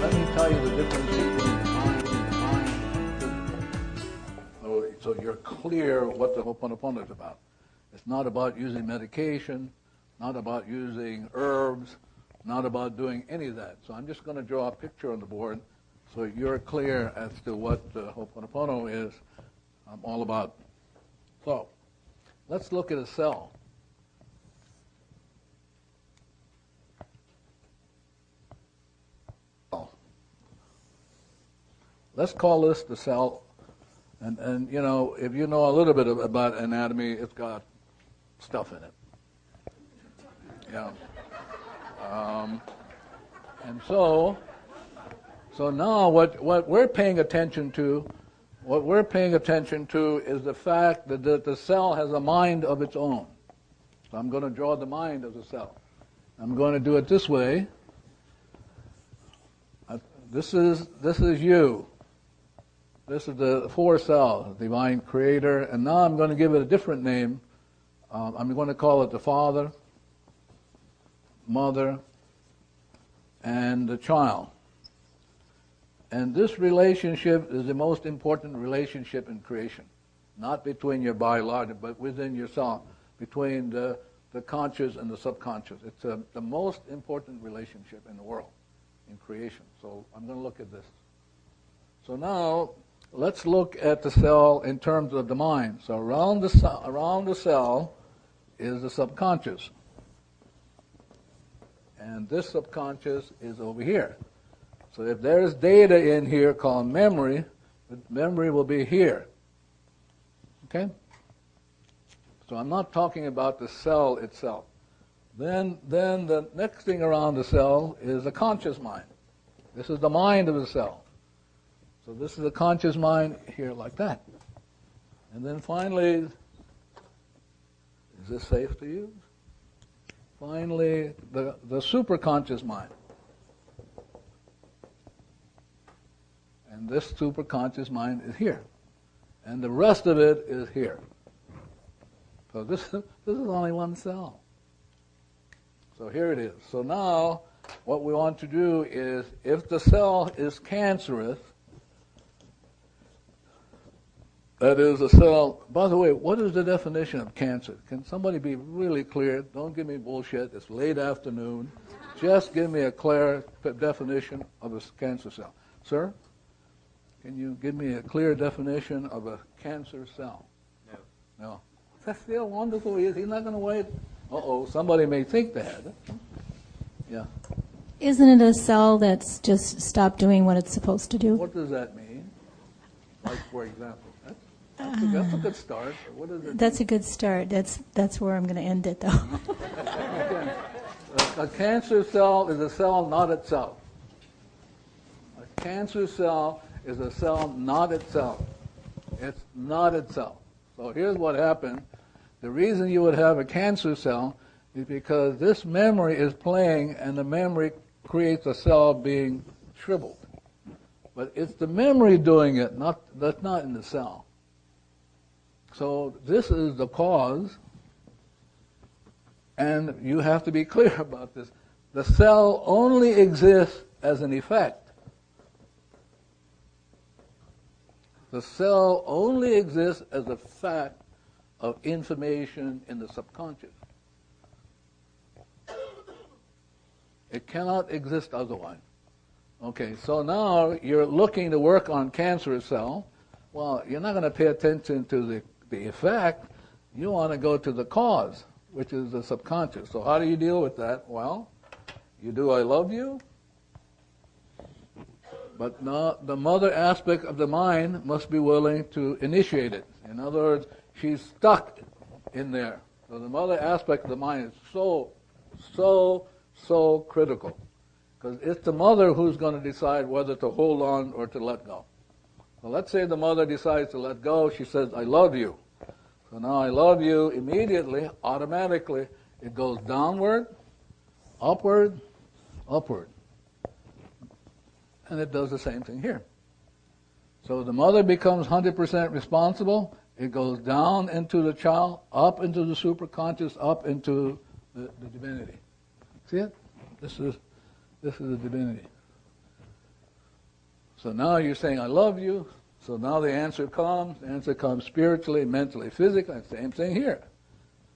let me tell you the difference between the mind and physical. So you're clear what the Ho'oponopono is about. It's not about using medication, not about using herbs, not about doing any of that. So I'm just going to draw a picture on the board so you're clear as to what Ho'oponopono is all about. So let's look at a cell. Let's call this the cell. And you know, if you know a little bit about anatomy, it's got stuff in it. Yeah. And so now what we're paying attention to, is the fact that the cell has a mind of its own. So I'm going to draw the mind of the cell. I'm going to do it this way. This is you. This is the four cells, the divine creator, and now I'm going to give it a different name. I'm going to call it the Father, Mother, and the child. And this relationship is the most important relationship in creation. Not between your biological, but within yourself, between the conscious and the subconscious. It's the most important relationship in the world, in creation. So I'm going to look at this. So now, let's look at the cell in terms of the mind. So around the cell is the subconscious. And this subconscious is over here. So if there's data in here called memory, the memory will be here. Okay? So I'm not talking about the cell itself. Then the next thing around the cell is the conscious mind. This is the mind of the cell. So this is the conscious mind here like that. And then finally, is this safe to use? Finally, the superconscious mind. And this superconscious mind is here. And the rest of it is here. So this is only one cell. So here it is. So now, what we want to do is, if the cell is cancerous, that is a cell. By the way, what is the definition of cancer? Can somebody be really clear? Don't give me bullshit. It's late afternoon. Just give me a clear definition of a cancer cell. Sir, can you give me a clear definition of a cancer cell? No. That's still wonderful. He's not going to wait. Somebody may think that. Yeah. Isn't it a cell that's just stopped doing what it's supposed to do? What does that mean? Like, for example. That's a good start. What is it? That's a good start. That's where I'm going to end it, though. Okay. A cancer cell is a cell not itself. A cancer cell is a cell not itself. It's not itself. So here's what happened. The reason you would have a cancer cell is because this memory is playing, and the memory creates a cell being shriveled. But it's the memory doing it, that's not in the cell. So this is the cause, and you have to be clear about this. The cell only exists as an effect. The cell only exists as a fact of information in the subconscious. It cannot exist otherwise. Okay, so now you're looking to work on cancerous cell. Well, you're not going to pay attention to the effect. You want to go to the cause, which is the subconscious. So how do you deal with that? Well, you do I love you, but now the mother aspect of the mind must be willing to initiate it. In other words, she's stuck in there. So the mother aspect of the mind is so critical. Because it's the mother who's going to decide whether to hold on or to let go. So let's say the mother decides to let go. She says, I love you. So now I love you immediately, automatically, it goes downward, upward, upward. And it does the same thing here. So the mother becomes 100% responsible. It goes down into the child, up into the superconscious, up into the divinity. See it? This is the divinity. So now you're saying, I love you. So now the answer comes. The answer comes spiritually, mentally, physically. Same thing here.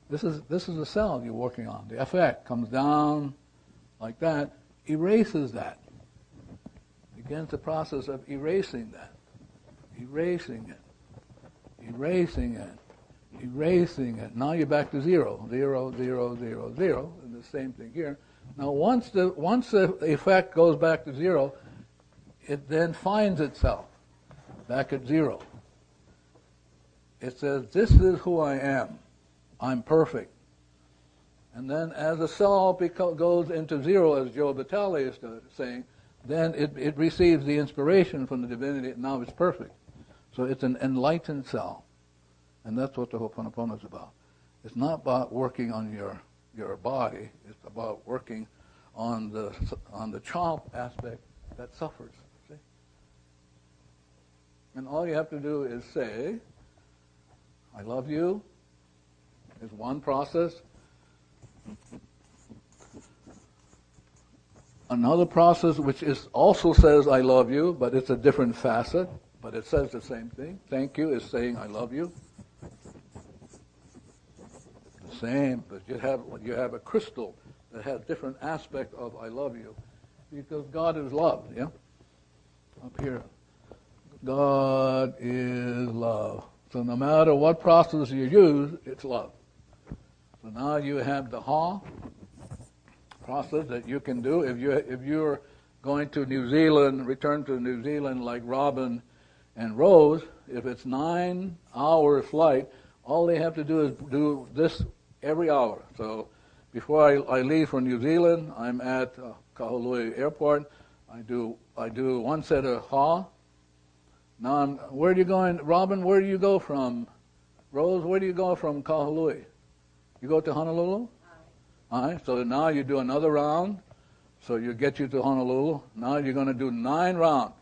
This is the cell you're working on. The effect comes down like that, erases that. Begins the process of erasing that. Erasing it. Erasing it. Erasing it. Now you're back to 0. 0, 0, 0, 0. And the same thing here. Now once the effect goes back to 0, it then finds itself back at 0. It says, this is who I am. I'm perfect. And then as the cell goes into 0, as Vitale is saying, then it receives the inspiration from the divinity, and now it's perfect. So it's an enlightened cell. And that's what the Ho'oponopono is about. It's not about working on your body. It's about working on the child aspect that suffers. See? And all you have to do is say, I love you. Is one process. Another process which also says I love you, but it's a different facet, but it says the same thing. Thank you is saying I love you. The same, but you have a crystal that has different aspect of I love you, because God is love, yeah? Up here. God is love. So no matter what process you use, it's love. So now you have the Ha process that you can do. If you're going to New Zealand, return to New Zealand like Robin and Rose, if it's 9-hour flight, all they have to do is do this every hour. So before I leave for New Zealand, I'm at Kahului Airport. I do one set of Ha. Now where are you going, Robin? Where do you go from? Rose, where do you go from Kahului? You go to Honolulu? All right, so now you do another round, so you get you to Honolulu. Now you're going to do 9 rounds.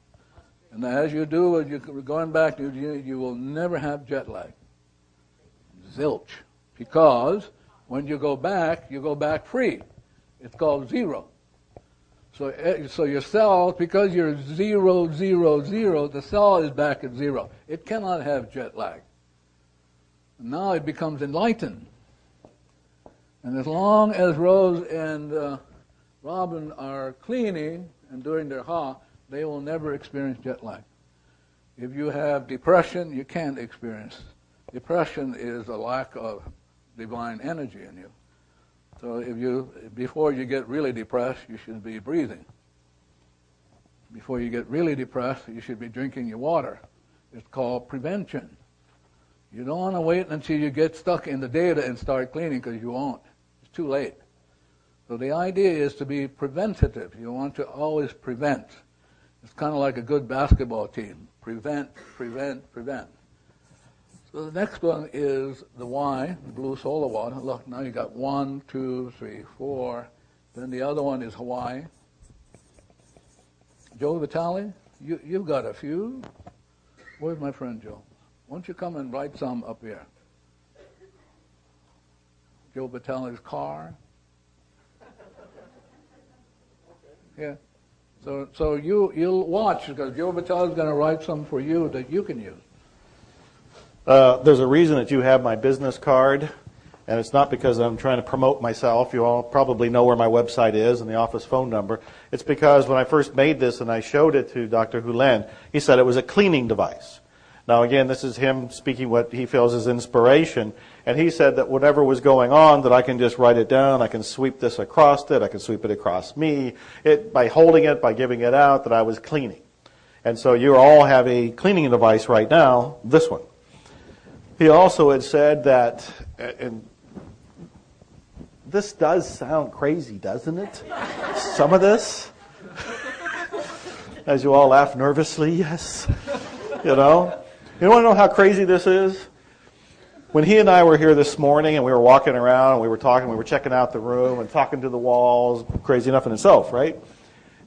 And as you do, as you're going back, you will never have jet lag. Zilch. Because when you go back free. It's called 0. So your cell, because you're 0, 0, 0, the cell is back at 0. It cannot have jet lag. Now it becomes enlightened. And as long as Rose and Robin are cleaning and doing their Ha, they will never experience jet lag. If you have depression, you can't experience. Depression is a lack of divine energy in you. So before you get really depressed, you should be breathing. Before you get really depressed, you should be drinking your water. It's called prevention. You don't want to wait until you get stuck in the data and start cleaning, because you won't. It's too late. So the idea is to be preventative. You want to always prevent. It's kind of like a good basketball team. Prevent, prevent, prevent. So the next one is the Y, the blue solar water. Look, now you got 1, 2, 3, 4. Then the other one is Hawaii. Joe Vitale, you've got a few. Where's my friend Joe? Why don't you come and write some up here? Joe Vitale's car. Yeah. So you'll watch, because Joe Vitale's going to write some for you that you can use. There's a reason that you have my business card, and it's not because I'm trying to promote myself. You all probably know where my website is and the office phone number. It's because when I first made this and I showed it to Dr. Hyu Lin, he said it was a cleaning device. Now again, this is him speaking what he feels is inspiration, and he said that whatever was going on, that I can just write it down, I can sweep this across it, I can sweep it across me, by holding it, by giving it out, that I was cleaning. And so you all have a cleaning device right now, this one. He also had said that, and this does sound crazy, doesn't it? Some of this. As you all laugh nervously, yes. You know? You want to know how crazy this is? When he and I were here this morning and we were walking around and we were talking, we were checking out the room and talking to the walls, crazy enough in itself, right?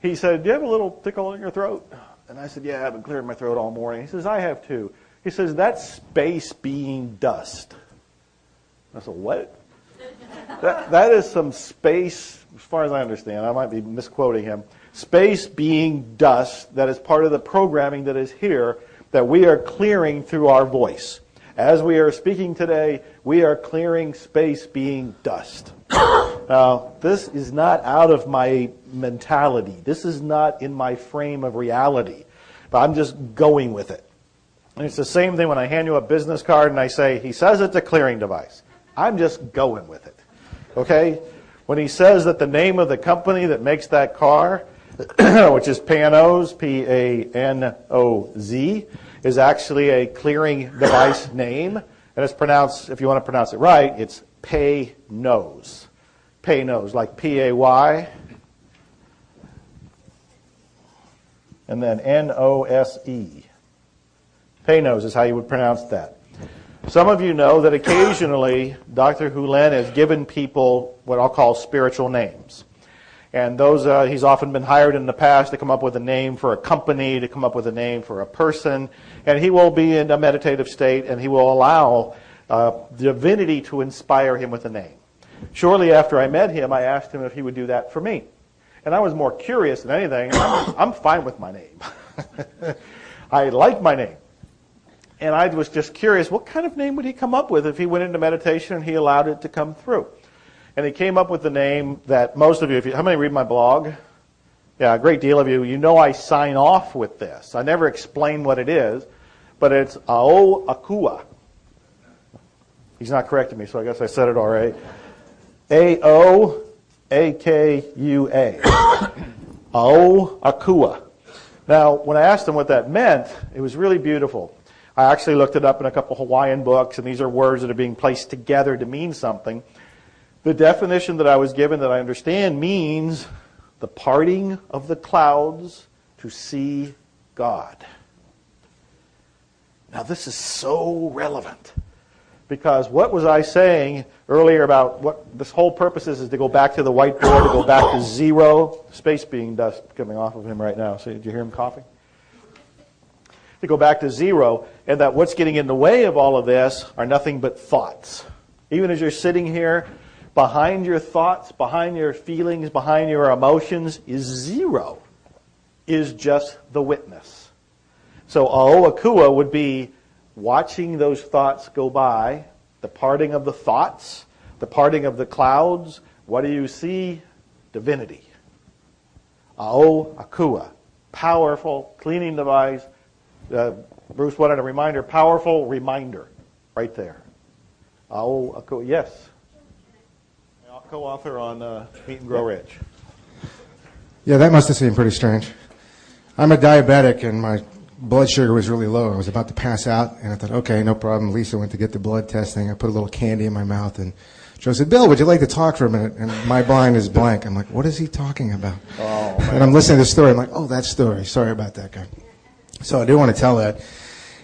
He said, do you have a little tickle in your throat? And I said, yeah, I've been clearing my throat all morning. He says, I have too. He says, that's space being dust. I said, what? That is some space, as far as I understand, I might be misquoting him. Space being dust that is part of the programming that is here that we are clearing through our voice. As we are speaking today, we are clearing space being dust. Now, this is not out of my mentality. This is not in my frame of reality. But I'm just going with it. And it's the same thing when I hand you a business card and I say, he says it's a clearing device. I'm just going with it. Okay? When he says that the name of the company that makes that car, which is Panoz, P-A-N-O-Z, is actually a clearing device name. And it's pronounced, if you want to pronounce it right, it's Pay-Nose. Pay-Nose, like P-A-Y. And then N-O-S-E. Pay-Nose is how you would pronounce that. Some of you know that occasionally Dr. Hью Lin has given people what I'll call spiritual names. And those he's often been hired in the past to come up with a name for a company, to come up with a name for a person. And he will be in a meditative state, and he will allow divinity to inspire him with a name. Shortly after I met him, I asked him if he would do that for me. And I was more curious than anything. I'm fine with my name. I like my name. And I was just curious, what kind of name would he come up with if he went into meditation and he allowed it to come through? And he came up with the name that most of you, how many read my blog? Yeah, a great deal of you. You know I sign off with this. I never explain what it is, but it's Aoakua. He's not correcting me, so I guess I said it all right. A-O-A-K-U-A. Aoakua. Now, when I asked him what that meant, it was really beautiful. I actually looked it up in a couple Hawaiian books, and these are words that are being placed together to mean something. The definition that I was given that I understand means the parting of the clouds to see God. Now, this is so relevant. Because what was I saying earlier about what this whole purpose is to go back to the whiteboard, to go back to zero. Space being dust coming off of him right now. So did you hear him coughing? To go back to zero, and that what's getting in the way of all of this are nothing but thoughts. Even as you're sitting here, behind your thoughts, behind your feelings, behind your emotions is zero, is just the witness. So Aoakua would be watching those thoughts go by, the parting of the thoughts, the parting of the clouds. What do you see? Divinity. Aoakua. Powerful cleaning device. Bruce wanted a reminder. Powerful reminder. Right there. Aoakua. Yes. Co-author on Meet and Grow Rich. Yeah, that must have seemed pretty strange. I'm a diabetic, and my blood sugar was really low. I was about to pass out, and I thought, okay, no problem. Lisa went to get the blood testing. I put a little candy in my mouth, and Joe said, Bill, would you like to talk for a minute? And my mind is blank. I'm like, what is he talking about? Oh, and I'm listening to the story. I'm like, oh, that story. Sorry about that guy. So I do want to tell that.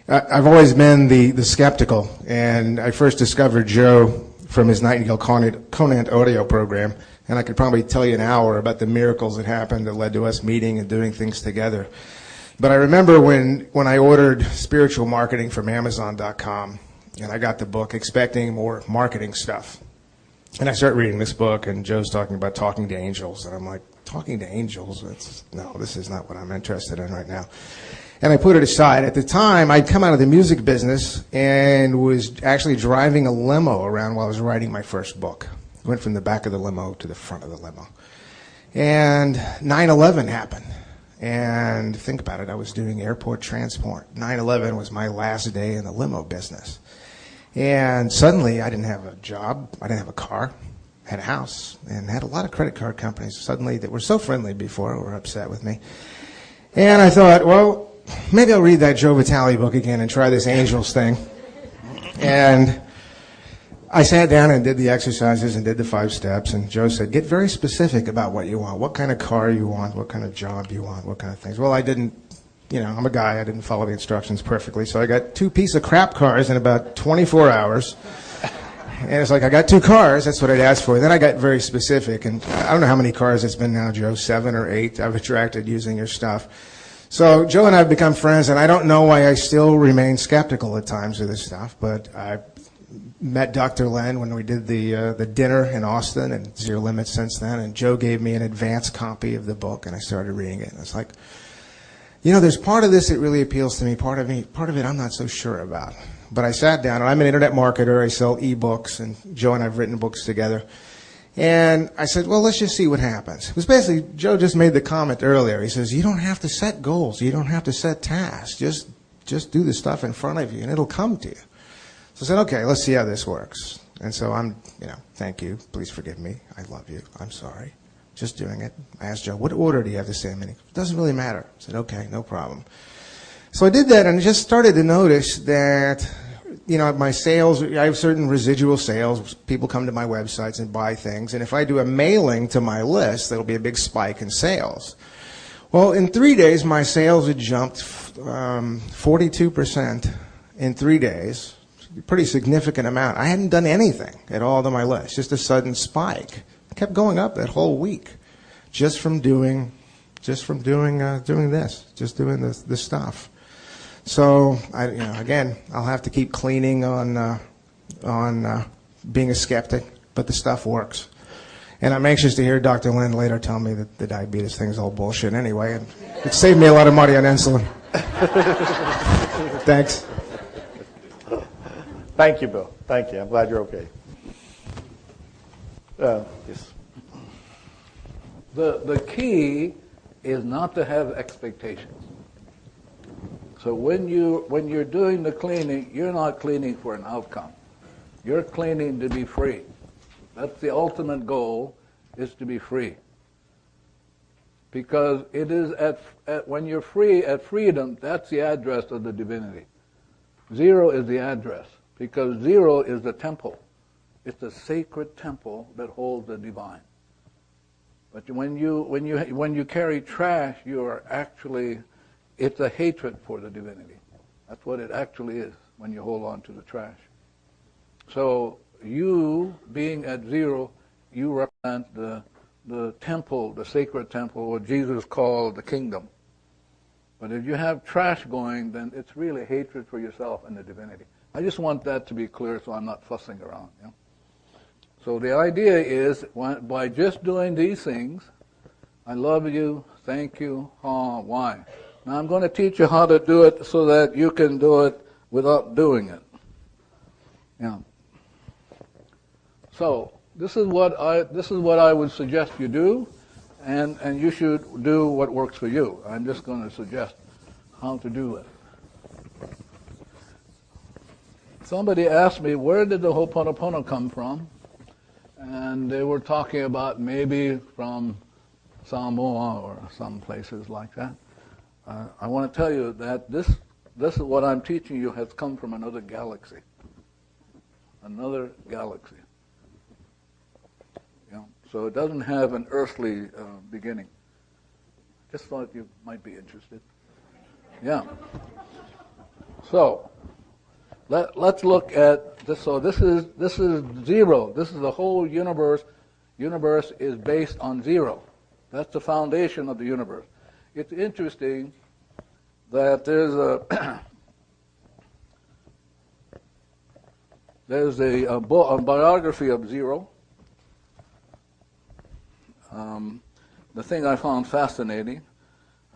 I've always been the skeptical, and I first discovered Joe from his Nightingale Conant audio program, and I could probably tell you an hour about the miracles that happened that led to us meeting and doing things together. But I remember when I ordered spiritual marketing from Amazon.com, and I got the book expecting more marketing stuff. And I start reading this book, and Joe's talking about talking to angels, and I'm like, talking to angels? No, this is not what I'm interested in right now. And I put it aside. At the time, I'd come out of the music business and was actually driving a limo around while I was writing my first book. I went from the back of the limo to the front of the limo. And 9/11 happened. And think about it, I was doing airport transport. 9/11 was my last day in the limo business. And suddenly, I didn't have a job, I didn't have a car, I had a house, and had a lot of credit card companies suddenly that were so friendly before were upset with me. And I thought, well, maybe I'll read that Joe Vitale book again and try this angels thing. And I sat down and did the exercises and did the 5 steps, and Joe said, get very specific about what you want, what kind of car you want, what kind of job you want, what kind of things. Well, I didn't, I'm a guy, I didn't follow the instructions perfectly, so I got 2 piece of crap cars in about 24 hours. And it's like, I got 2 cars, that's what I'd asked for. Then I got very specific, and I don't know how many cars it's been now, Joe, 7 or 8 I've attracted using your stuff. So Joe and I have become friends, and I don't know why I still remain skeptical at times of this stuff, but met Dr. Lin when we did the dinner in Austin, and Zero Limits since then. And Joe gave me an advance copy of the book, and I started reading it. And it's like, there's part of this that really appeals to me. Part of it I'm not so sure about. But I sat down, and I'm an internet marketer. I sell ebooks, and Joe and I have written books together. And I said, well, let's just see what happens. It was basically, Joe just made the comment earlier. He says, you don't have to set goals. You don't have to set tasks. Just do the stuff in front of you, and it'll come to you. So I said, okay, let's see how this works. And so I'm, thank you. Please forgive me. I love you. I'm sorry. Just doing it. I asked Joe, what order do you have to say them in? It doesn't really matter. I said, okay, no problem. So I did that, and I just started to notice that my sales, I have certain residual sales. People come to my websites and buy things. And if I do a mailing to my list, there'll be a big spike in sales. Well, in 3 days, my sales had jumped 42% in 3 days. A pretty significant amount. I hadn't done anything at all to my list. Just a sudden spike. It kept going up that whole week. Just from doing this. Just doing this stuff. So, again, I'll have to keep cleaning on being a skeptic, but the stuff works. And I'm anxious to hear Dr. Lin later tell me that the diabetes thing's all bullshit anyway. And it saved me a lot of money on insulin. Thanks. Thank you, Bill. Thank you. I'm glad you're okay. Yes. The key is not to have expectations. So when you're doing the cleaning, you're not cleaning for an outcome. You're cleaning to be free. That's the ultimate goal, is to be free. Because it is when you're free, at freedom, that's the address of the divinity. Zero is the address, because zero is the temple. It's the sacred temple that holds the divine. But when you carry trash, you are actually, it's a hatred for the divinity. That's what it actually is when you hold on to the trash. So you, being at zero, you represent the temple, the sacred temple, what Jesus called the kingdom. But if you have trash going, then it's really hatred for yourself and the divinity. I just want that to be clear so I'm not fussing around. So the idea is, by just doing these things, I love you, thank you, why? Now I'm going to teach you how to do it so that you can do it without doing it. So this is what I would suggest you do, and you should do what works for you. I'm just going to suggest how to do it. Somebody asked me, where did the Ho'oponopono come from? And they were talking about maybe from Samoa or some places like that. I want to tell you that this is what I'm teaching you has come from another galaxy. Another galaxy. So it doesn't have an earthly beginning. Just thought you might be interested. Yeah. So let's look at this. So this is zero. This is the whole universe. Universe is based on zero. That's the foundation of the universe. It's interesting that there's a biography of zero. The thing I found fascinating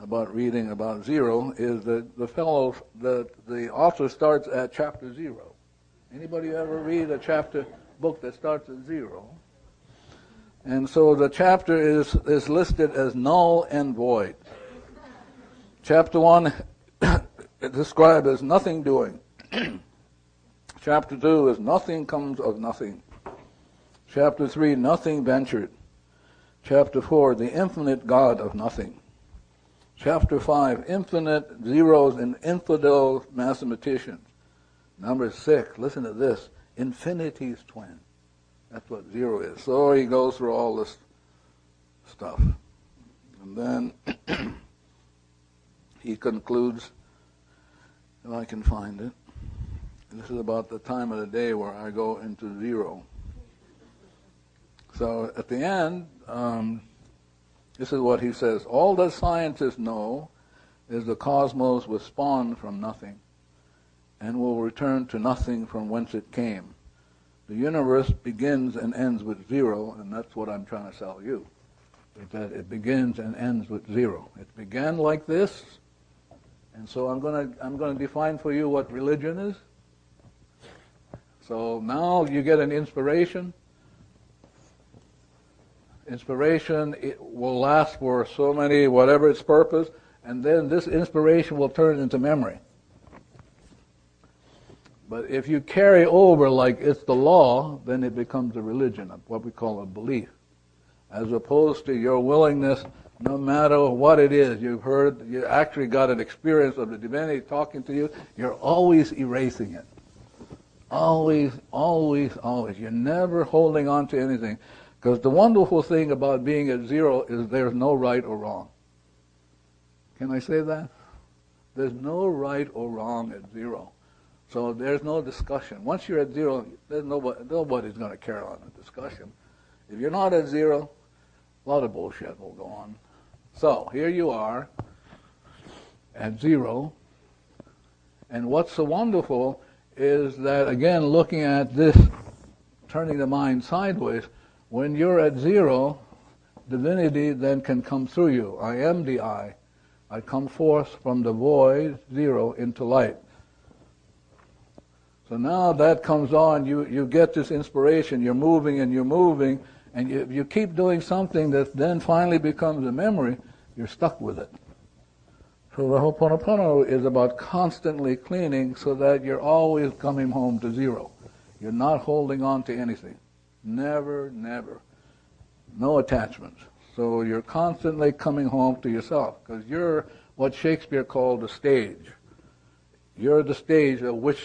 about reading about zero is that the author starts at chapter 0. Anybody ever read a book that starts at 0? And so the chapter is listed as null and void. Chapter 1 is described as nothing doing. Chapter 2 is nothing comes of nothing. Chapter 3, nothing ventured. Chapter 4, the infinite God of nothing. Chapter 5, infinite zeros and infidel mathematicians. Number 6, listen to this, infinity's twin. That's what 0 is. So he goes through all this stuff. And then he concludes, if I can find it, and this is about the time of the day where I go into 0. So at the end, this is what he says. All that scientists know is the cosmos was spawned from nothing and will return to nothing from whence it came. The universe begins and ends with zero, and that's what I'm trying to sell you. That it begins and ends with zero. It began like this, and so I'm going to define for you what religion is. So now you get an inspiration. Inspiration, it will last for so many, whatever its purpose, and then this inspiration will turn into memory. But if you carry over like it's the law, then it becomes a religion, what we call a belief. As opposed to your willingness, no matter what it is, you've heard, you actually got an experience of the divinity talking to you, you're always erasing it. Always, always, always. You're never holding on to anything. Because the wonderful thing about being at zero is there's no right or wrong. Can I say that? There's no right or wrong at zero. So there's no discussion. Once you're at zero, there's nobody's going to carry on a discussion. If you're not at zero, a lot of bullshit will go on. So here you are at zero. And what's so wonderful is that, again, looking at this, turning the mind sideways, when you're at zero, divinity then can come through you. I am the I. I come forth from the void, zero, into light. So now that comes on, you get this inspiration, you're moving, and you keep doing something that then finally becomes a memory, you're stuck with it. So the Ho'oponopono is about constantly cleaning so that you're always coming home to zero. You're not holding on to anything. Never, never. No attachments. So you're constantly coming home to yourself, because you're what Shakespeare called the stage. You're the stage of which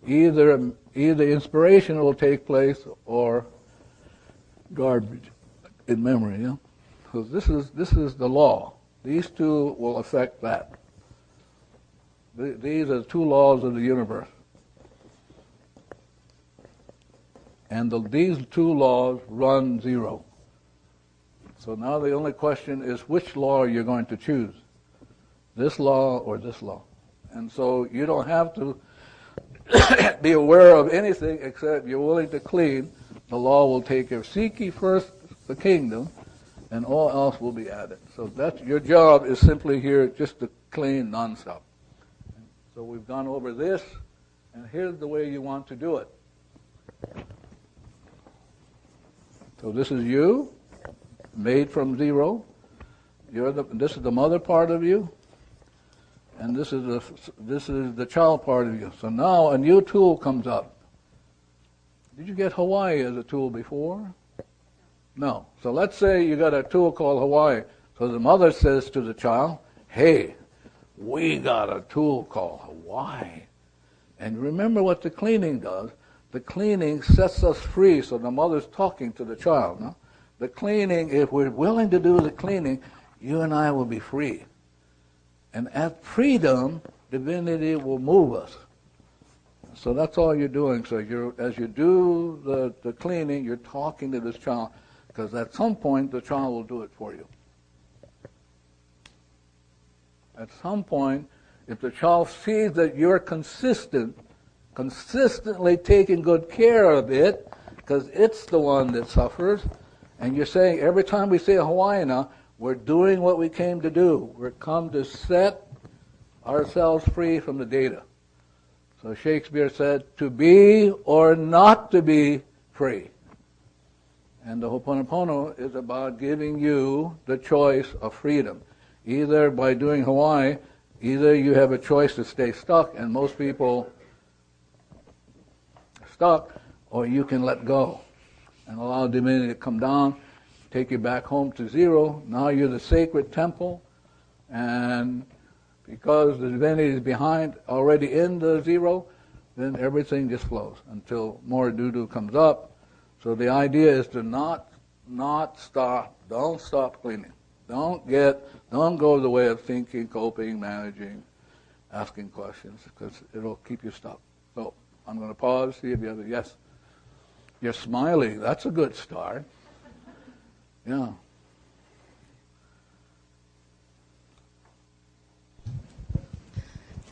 either inspiration will take place or garbage in memory. Yeah? So this is the law. These two will affect that. These are two laws of the universe. And these two laws run zero. So now the only question is which law you're going to choose. This law or this law. And so you don't have to be aware of anything except you're willing to clean. The law will take care. Seek ye first the kingdom, and all else will be added. So that's your job is simply here just to clean nonstop. So we've gone over this, and here's the way you want to do it. So this is you, made from zero. This is the mother part of you, and this is the child part of you. So now a new tool comes up. Did you get Hawaii as a tool before? No. So let's say you got a tool called Hawaii. So the mother says to the child, hey, we got a tool called Hawaii. And remember what the cleaning does. The cleaning sets us free. So the mother's talking to the child. No? The cleaning, if we're willing to do the cleaning, you and I will be free. And at freedom, divinity will move us. So that's all you're doing. So as you do the cleaning, you're talking to this child, because at some point the child will do it for you. At some point, if the child sees that you're consistently taking good care of it, because it's the one that suffers, and you're saying, every time we say Hawaii now, we're doing what we came to do. We're come to set ourselves free from the data. So Shakespeare said, to be or not to be free. And the Ho'oponopono is about giving you the choice of freedom. Either by doing Hawaii, either you have a choice to stay stuck, and most people are stuck, or you can let go and allow divinity to come down, take you back home to zero. Now you're the sacred temple, and because the divinity is behind, already in the zero, then everything just flows until more doo-doo comes up. So the idea is to not stop. Don't stop cleaning. Don't go the way of thinking, coping, managing, asking questions, because it'll keep you stuck. So I'm going to pause, see if you have a yes. You're smiling. That's a good start. Yeah.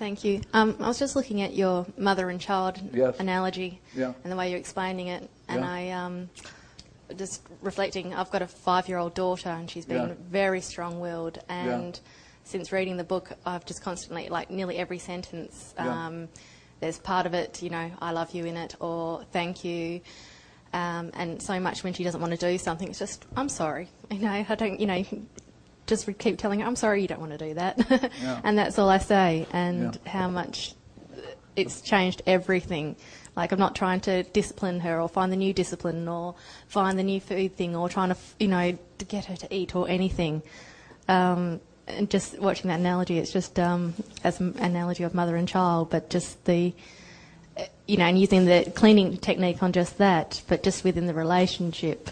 Thank you. I was just looking at your mother and child Yes. analogy Yeah. and the way you're explaining it, and Yeah. I just reflecting. I've got a 5-year-old daughter, and she's been Yeah. very strong-willed. And since reading the book, I've just constantly, like nearly every sentence, there's part of it, you know, I love you in it, or thank you. And so much when she doesn't want to do something, it's just, I'm sorry. You know, I don't, you know, just keep telling her, I'm sorry you don't want to do that. Yeah. And that's all I say. And how much it's changed everything. Like, I'm not trying to discipline her or find the new discipline or find the new food thing or trying to, you know, to get her to eat or anything. And just watching that analogy, it's just as an analogy of mother and child, but just the, you know, and using the cleaning technique on just that, but just within the relationship,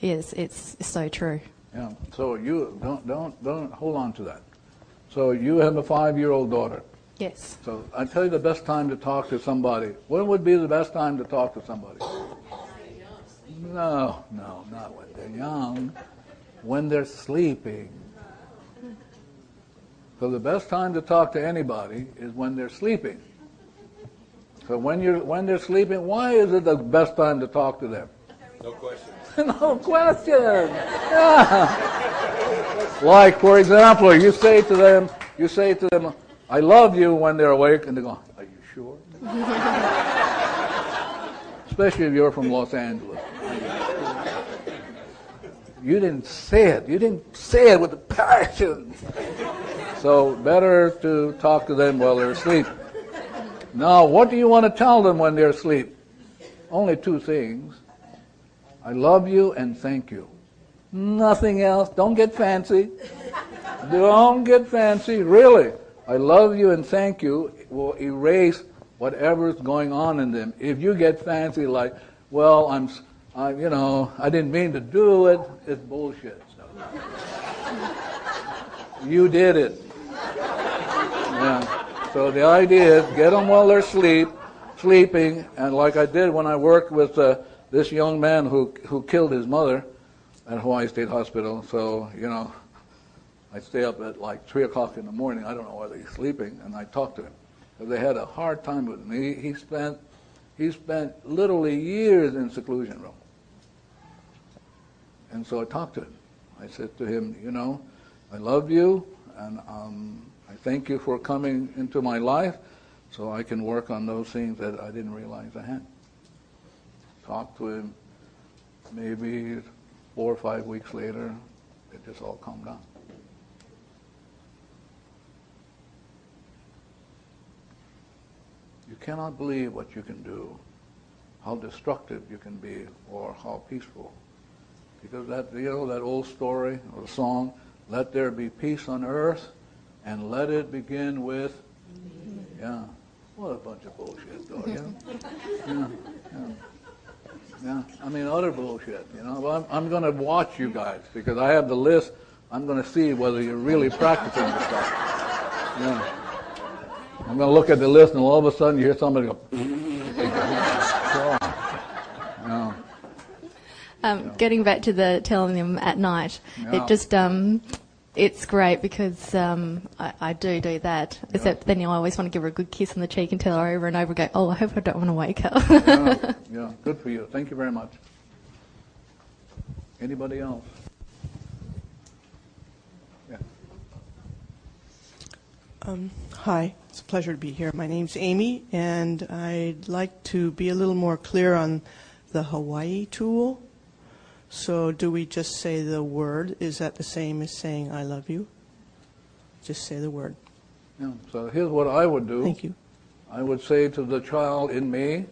it's so true. Yeah. So you don't hold on to that. So you have a 5-year-old daughter. Yes. So I tell you the best time to talk to somebody. When would be the best time to talk to somebody? No, not when they're young. When they're sleeping. So the best time to talk to anybody is when they're sleeping. So when they're sleeping, why is it the best time to talk to them? No question. No question. Yeah. Like, for example, you say to them, I love you when they're awake, and they go, are you sure? Especially if you're from Los Angeles. You didn't say it. You didn't say it with the passion. So better to talk to them while they're asleep. Now, what do you want to tell them when they're asleep? Only 2 things. I love you and thank you. Nothing else. Don't get fancy. Don't get fancy. Really. I love you and thank you will erase whatever's going on in them. If you get fancy like, well, I didn't mean to do it, it's bullshit. You did it. Yeah. So the idea is get them while they're sleeping, and like I did when I worked with this young man who killed his mother at Hawaii State Hospital. So, you know, I stay up at like 3 o'clock in the morning. I don't know whether he's sleeping, and I talk to him. Because they had a hard time with him. He spent literally years in seclusion room. And so I talked to him. I said to him, you know, I love you, and I thank you for coming into my life so I can work on those things that I didn't realize I had. Talked to him. Maybe 4 or 5 weeks later, it just all calmed down. You cannot believe what you can do, how destructive you can be, or how peaceful. Because that, you know, that old story or song, let there be peace on earth, and let it begin with, yeah. What a bunch of bullshit, though, yeah? Yeah. I mean, utter bullshit, you know. Well, I'm going to watch you guys, because I have the list. I'm going to see whether you're really practicing this stuff. Yeah. I'm going to look at the list, and all of a sudden you hear somebody go, Getting back to the telling them at night, it just, it's great because I do that, except then I always want to give her a good kiss on the cheek and tell her over and over again, oh, I hope I don't want to wake up. Yeah, good for you. Thank you very much. Anybody else? Yeah. Hi, it's a pleasure to be here. My name's Amy, and I'd like to be a little more clear on the Hawaii tool. So do we just say the word? Is that the same as saying I love you? Just say the word. Yeah. So here's what I would do. Thank you. I would say to the child in me,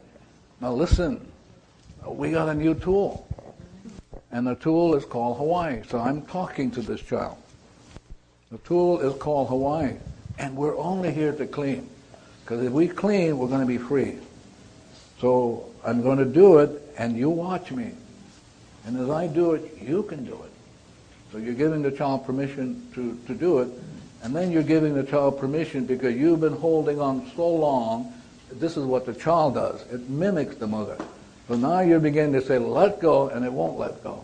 now listen, we got a new tool. And the tool is called Hawaii. So I'm talking to this child. The tool is called Hawaii. And we're only here to clean. Because if we clean, we're going to be free. So I'm going to do it, and you watch me. And as I do it, you can do it. So you're giving the child permission to do it, and then you're giving the child permission because you've been holding on so long. This is what the child does. It mimics the mother. So now you're beginning to say, let go, and it won't let go.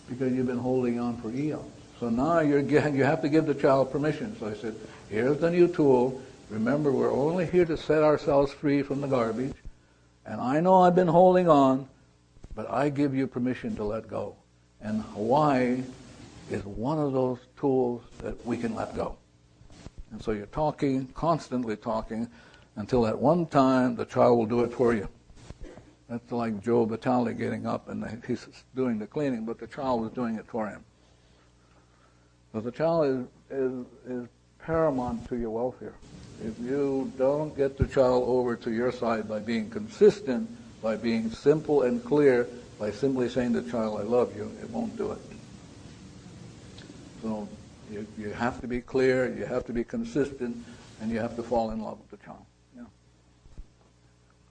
Because you've been holding on for eons. So now you have to give the child permission. So I said, here's the new tool. Remember, we're only here to set ourselves free from the garbage. And I know I've been holding on, but I give you permission to let go. And Hawaii is one of those tools that we can let go. And so you're talking, constantly talking, until at one time the child will do it for you. That's like Joe Vitaly getting up and he's doing the cleaning, but the child was doing it for him. So the child is paramount to your welfare. If you don't get the child over to your side by being consistent, by being simple and clear, by simply saying to the child, I love you, it won't do it. So you have to be clear, you have to be consistent, and you have to fall in love with the child. Yeah.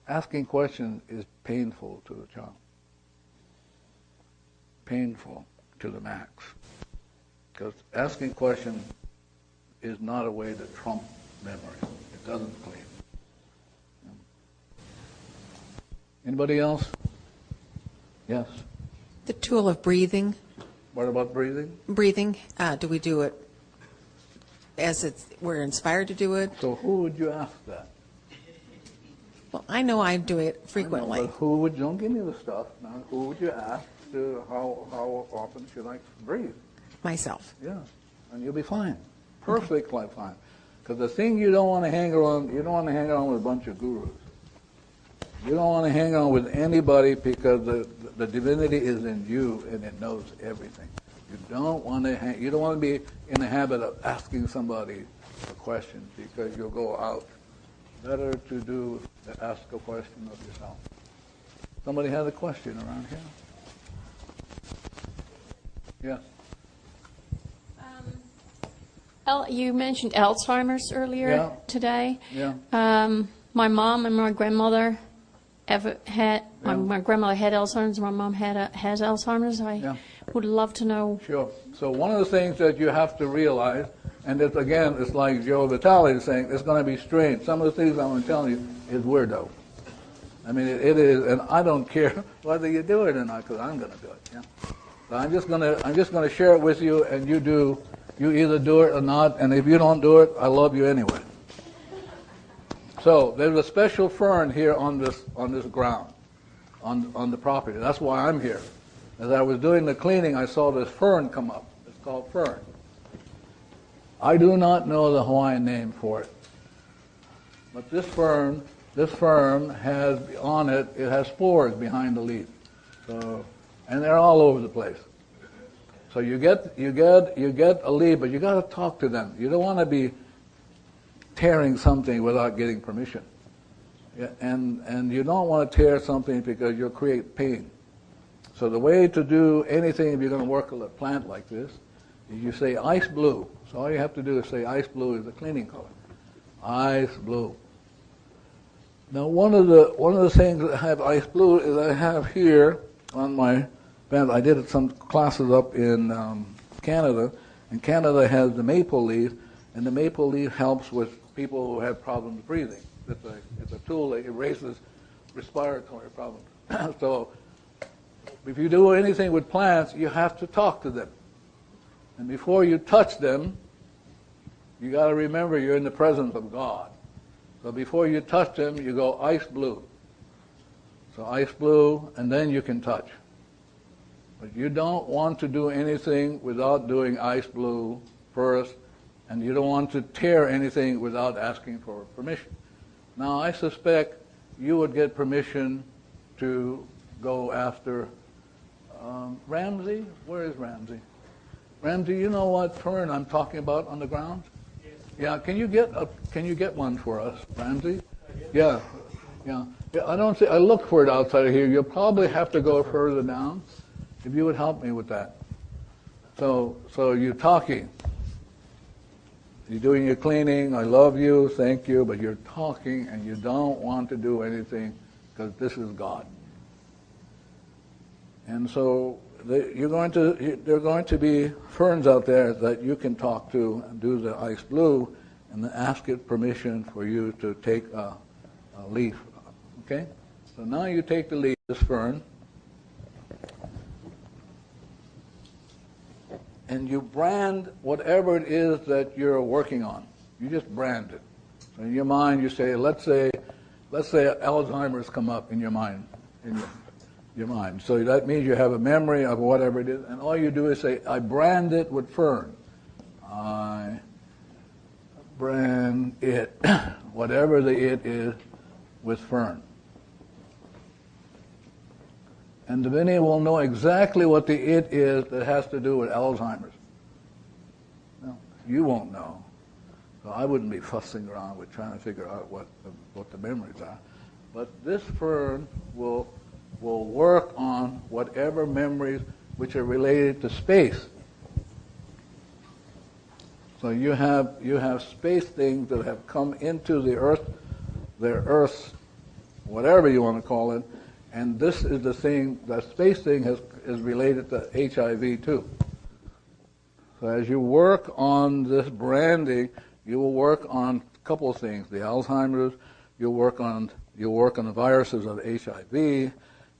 Asking questions is painful to the child. Painful to the max. Because asking questions is not a way to trump memory. It doesn't clean. Anybody else? Yes. The tool of breathing. What about breathing? Breathing. Do we do it as we're inspired to do it? So who would you ask that? Well, I know I do it frequently. But who would, don't give me the stuff, now, who would you ask to, how often should I breathe? Myself. Yeah, and you'll be fine. Perfectly fine. Because the thing you don't want to hang around, you don't want to hang around with a bunch of gurus. You don't want to hang on with anybody because the divinity is in you and it knows everything. You don't want to be in the habit of asking somebody a question because you'll go out. Better to ask a question of yourself. Somebody had a question around here? Yes. You mentioned Alzheimer's earlier today. Yeah. My mom and my grandmother my grandmother had Alzheimer's, my mom has Alzheimer's. I would love to know. Sure. So one of the things that you have to realize, and it's, again, it's like Joe Vitaly is saying, it's going to be strange. Some of the things I'm going to tell you is weirdo. I mean, it is, and I don't care whether you do it or not, because I'm going to do it. Yeah. So I'm just going to share it with you, and you either do it or not, and if you don't do it, I love you anyway. So there's a special fern here on this ground, on the property. That's why I'm here. As I was doing the cleaning, I saw this fern come up. It's called fern. I do not know the Hawaiian name for it, but this fern has on it has spores behind the leaf, so, and they're all over the place. So you get a leaf, but you got to talk to them. You don't want to be tearing something without getting permission. Yeah, and you don't want to tear something because you'll create pain. So the way to do anything if you're going to work with a plant like this is you say ice blue. So all you have to do is say ice blue is the cleaning color. Ice blue. Now one of the things that I have ice blue is I have here on my band. I did some classes up in Canada, and Canada has the maple leaf, and the maple leaf helps with people who have problems breathing. It's a tool that erases respiratory problems. So if you do anything with plants, you have to talk to them. And before you touch them, you got to remember you're in the presence of God. So before you touch them, you go ice blue. So ice blue, and then you can touch. But you don't want to do anything without doing ice blue first, and you don't want to tear anything without asking for permission. Now, I suspect you would get permission to go after Ramsey. Where is Ramsey? Ramsey, you know what fern I'm talking about on the ground? Yes. Yeah. Can you get one for us, Ramsey? Yeah. I don't see. I look for it outside of here. You'll probably have to go further down. If you would help me with that. So you're talking. You're doing your cleaning. I love you. Thank you. But you're talking, and you don't want to do anything because this is God. And so there are going to be ferns out there that you can talk to and do the ice blue, and then ask it permission for you to take a leaf. Okay. So now you take the leaf, this fern. and you brand whatever it is that you're working on. You just brand it. So in your mind, you say, let's say Alzheimer's come up in your mind, your mind. So that means you have a memory of whatever it is, and all you do is say, I brand it with Fern. I brand it, whatever the it is, with Fern. And Vinny will know exactly what the it is that has to do with Alzheimer's. No, you won't know. So I wouldn't be fussing around with trying to figure out what the memories are. But this Fern will work on whatever memories which are related to space. So you have space things that have come into the Earth, whatever you want to call it, and this is the thing, the space thing is related to HIV too. So as you work on this branding, you will work on a couple of things: the Alzheimer's, you'll work on the viruses of HIV,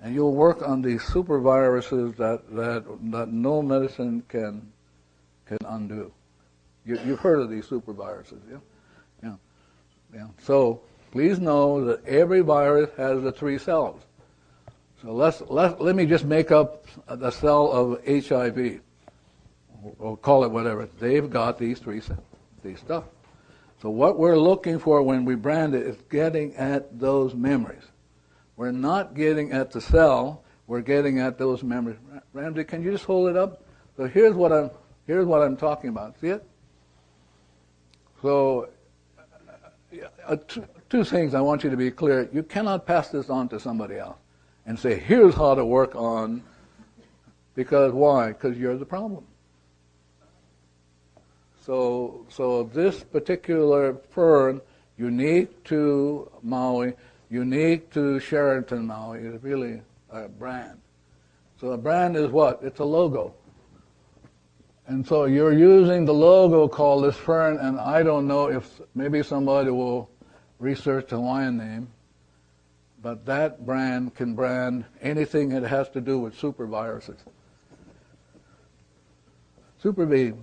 and you'll work on these super viruses that no medicine can undo. You've heard of these super viruses, yeah? Yeah. So please know that every virus has the 3 cells. So let me just make up the cell of HIV, or call it whatever. They've got these 3 stuff. So what we're looking for when we brand it is getting at those memories. We're not getting at the cell. We're getting at those memories. Ramsey, can you just hold it up? So here's what I'm talking about. See it? So, 2 things I want you to be clear. You cannot pass this on to somebody else and say, here's how to work on, because why? Because you're the problem. So this particular Fern, unique to Maui, unique to Sheraton Maui, is really a brand. So a brand is what? It's a logo. And so you're using the logo called this Fern, and I don't know if maybe somebody will research the Hawaiian name, but that brand can brand anything that has to do with super viruses. Super V.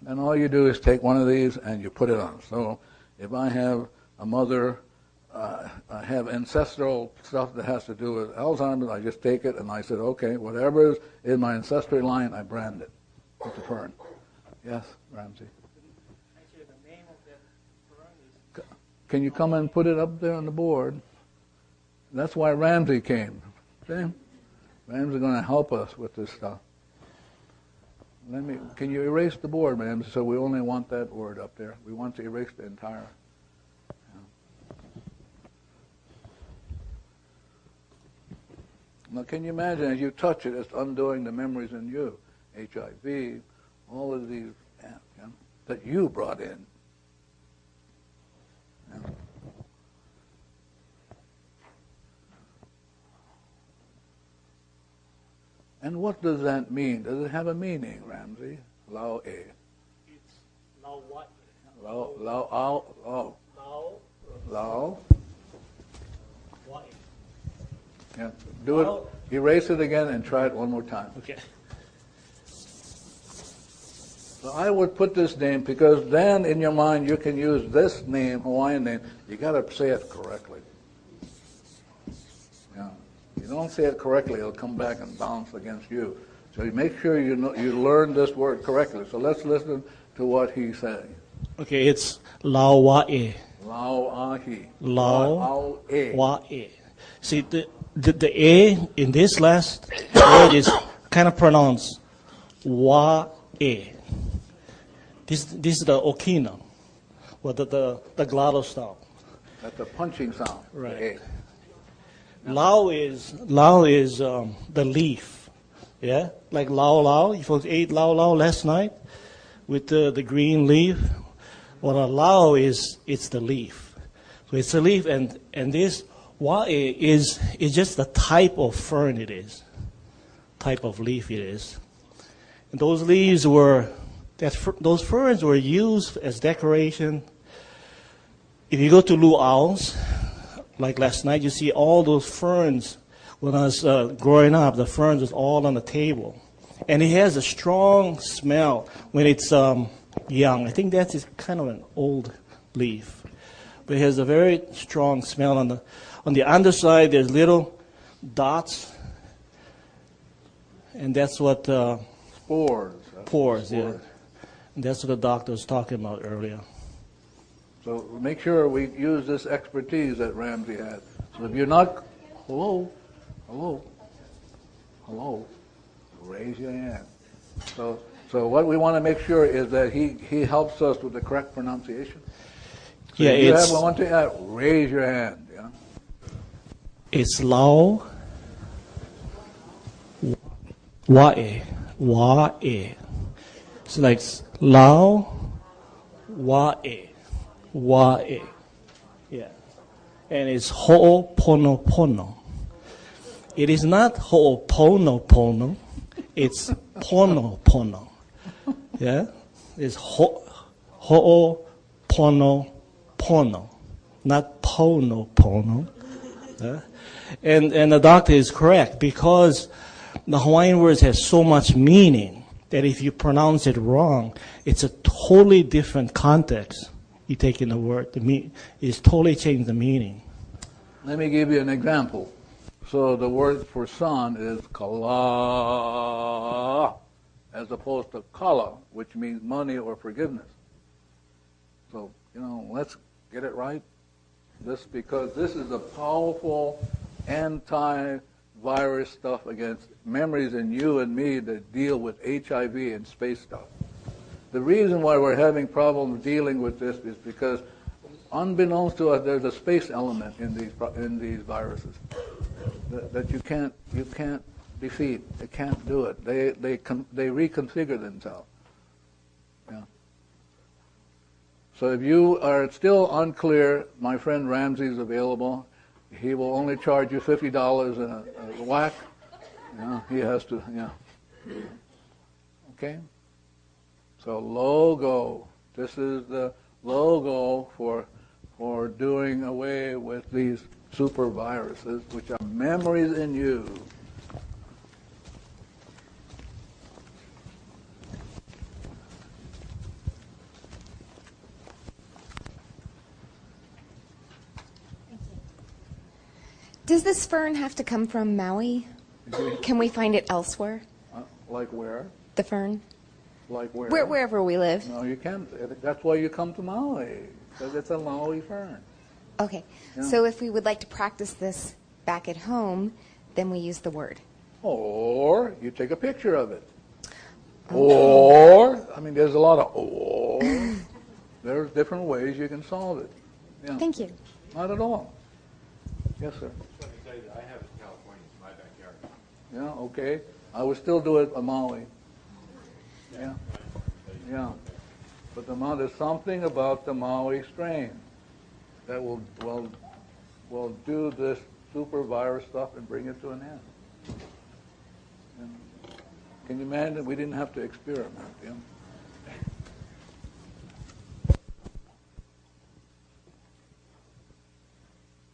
And all you do is take one of these and you put it on. So if I have a mother, I have ancestral stuff that has to do with Alzheimer's, I just take it and I said, okay, whatever is in my ancestry line, I brand it. With the Fern. Yes, Ramsey. Actually, the name of that Fern is... Can you come and put it up there on the board? That's why Ramsey came. See? Ramsey's going to help us with this stuff. Can you erase the board, Ramsey? So we only want that word up there. We want to erase the entire. Now, can you imagine as you touch it, it's undoing the memories in you? HIV, all of these that you brought in. And what does that mean? Does it have a meaning, Ramsey? Lao E. It's Lao what? Lao. What? Yeah. Do it. Erase it again and try it one more time. Okay. So I would put this name because then in your mind you can use this name, Hawaiian name. You got to say it correctly. Yeah. If you don't say it correctly, it'll come back and bounce against you. So you make sure you learn this word correctly. So let's listen to what he's saying. Okay, it's Lao Wae. Lao Ahi. Lao Wae. See, the A in this last word is kind of pronounced Wae. This is the okina, or the glottal sound. That's the punching sound. Right. Lao is the leaf. Yeah, like lao. You folks ate lao last night with the green leaf. Well, a lao it's the leaf. So it's a leaf, and this wae is just the type of fern it is, type of leaf it is. And those leaves those ferns were used as decoration. If you go to luau's, like last night, you see all those ferns. When I was growing up, the ferns was all on the table. And it has a strong smell when it's young. I think that is kind of an old leaf. But it has a very strong smell. On the underside, there's little dots. And that's what... Spores. Pores, yeah. And that's what the doctor was talking about earlier. So make sure we use this expertise that Ramsey had. So if you're not... Hello? Raise your hand. So what we want to make sure is that he helps us with the correct pronunciation. So Yeah, if you it's... have one to add, raise your hand. Yeah? It's Lao Wae. Wae. It's like Lao Wae. Wae. Yeah. And it's Ho'oponopono. It is not Ho'oponopono. It's Ponopono. Yeah? It's Ho'oponopono. Not Ponopono. Yeah? And the doctor is correct because the Hawaiian words have so much meaning that if you pronounce it wrong, it's a totally different context. You take in the word, it's totally changed the meaning. Let me give you an example. So the word for son is kala, as opposed to kala, which means money or forgiveness. So, let's get it right. Because this is a powerful anti-virus stuff against memories in you and me that deal with HIV and space stuff. The reason why we're having problems dealing with this is because, unbeknownst to us, there's a space element in these viruses that you can't defeat. They can't do it. They reconfigure themselves. Yeah. So if you are still unclear, my friend Ramsey's available. He will only charge you $50 in a whack. He has to. Yeah. Okay. So logo. This is the logo for doing away with these super viruses, which are memories in you. Does this fern have to come from Maui? Can we find it elsewhere? Like where? The fern? Like where? Wherever we live. No, you can't. That's why you come to Maui, because it's a Maui fern. Okay. Yeah. So if we would like to practice this back at home, then we use the word. Or you take a picture of it. Or, there's a lot of or. There's different ways you can solve it. Yeah. Thank you. Not at all. Yes, sir. I have it in California. It's my backyard. Yeah, okay. I would still do it on Maui. Yeah. Yeah. But there's something about the Maui strain that will do this super virus stuff and bring it to an end. And can you imagine? We didn't have to experiment. Yeah?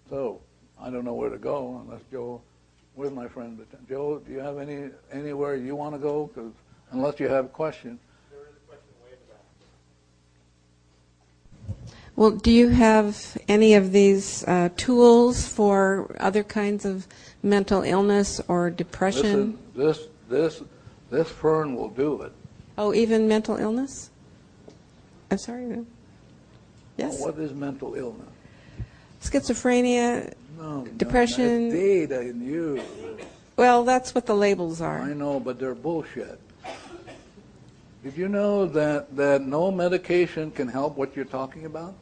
So, I don't know where to go unless Joe, where's my friend? Joe, do you have anywhere you want to go? Because unless you have a question. There is a question way in the back. Well, do you have any of these tools for other kinds of mental illness or depression? Listen, this fern will do it. Oh, even mental illness? I'm sorry. Yes. What is mental illness? Schizophrenia, depression. No, data in you. Well, that's what the labels are. I know, but they're bullshit. Did you know that no medication can help what you're talking about?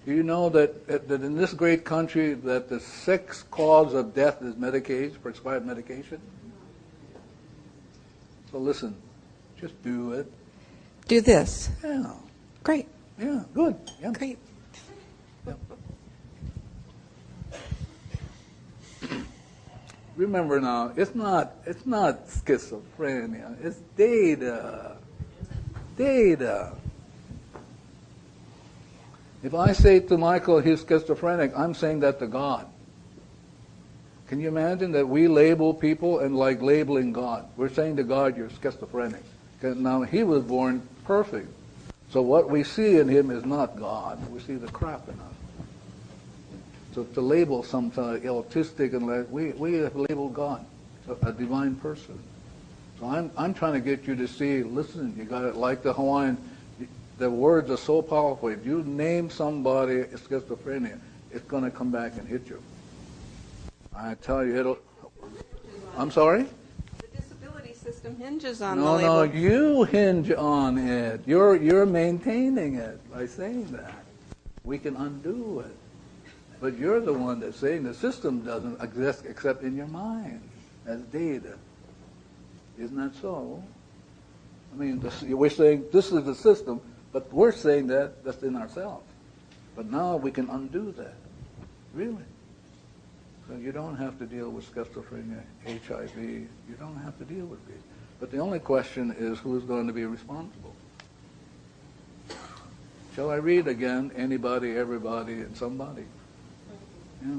Do you know that in this great country that the sixth cause of death is medication, prescribed medication? So listen, just do it. Do this. Yeah. Great. Yeah, good. Yeah. Great. Yeah. Remember now, it's not schizophrenia. It's data. Data. If I say to Michael he's schizophrenic, I'm saying that to God. Can you imagine that we label people and like labeling God? We're saying to God, you're schizophrenic. Now, he was born perfect. So what we see in him is not God. We see the crap in us. So to label something autistic and like, we have labeled God, a divine person. So I'm trying to get you to see, listen, you got it like the Hawaiian, the words are so powerful. If you name somebody schizophrenia, it's going to come back and hit you. I tell you, I'm sorry? The disability system hinges on the No, label. you hinge on it. You're maintaining it by saying that. We can undo it. But you're the one that's saying the system doesn't exist except in your mind as data. Isn't that so? I mean, we're saying this is the system, but we're saying that's in ourselves. But now we can undo that. Really. So you don't have to deal with schizophrenia, HIV. You don't have to deal with these. But the only question is who's going to be responsible. Shall I read again? Anybody, everybody, and somebody. Yeah.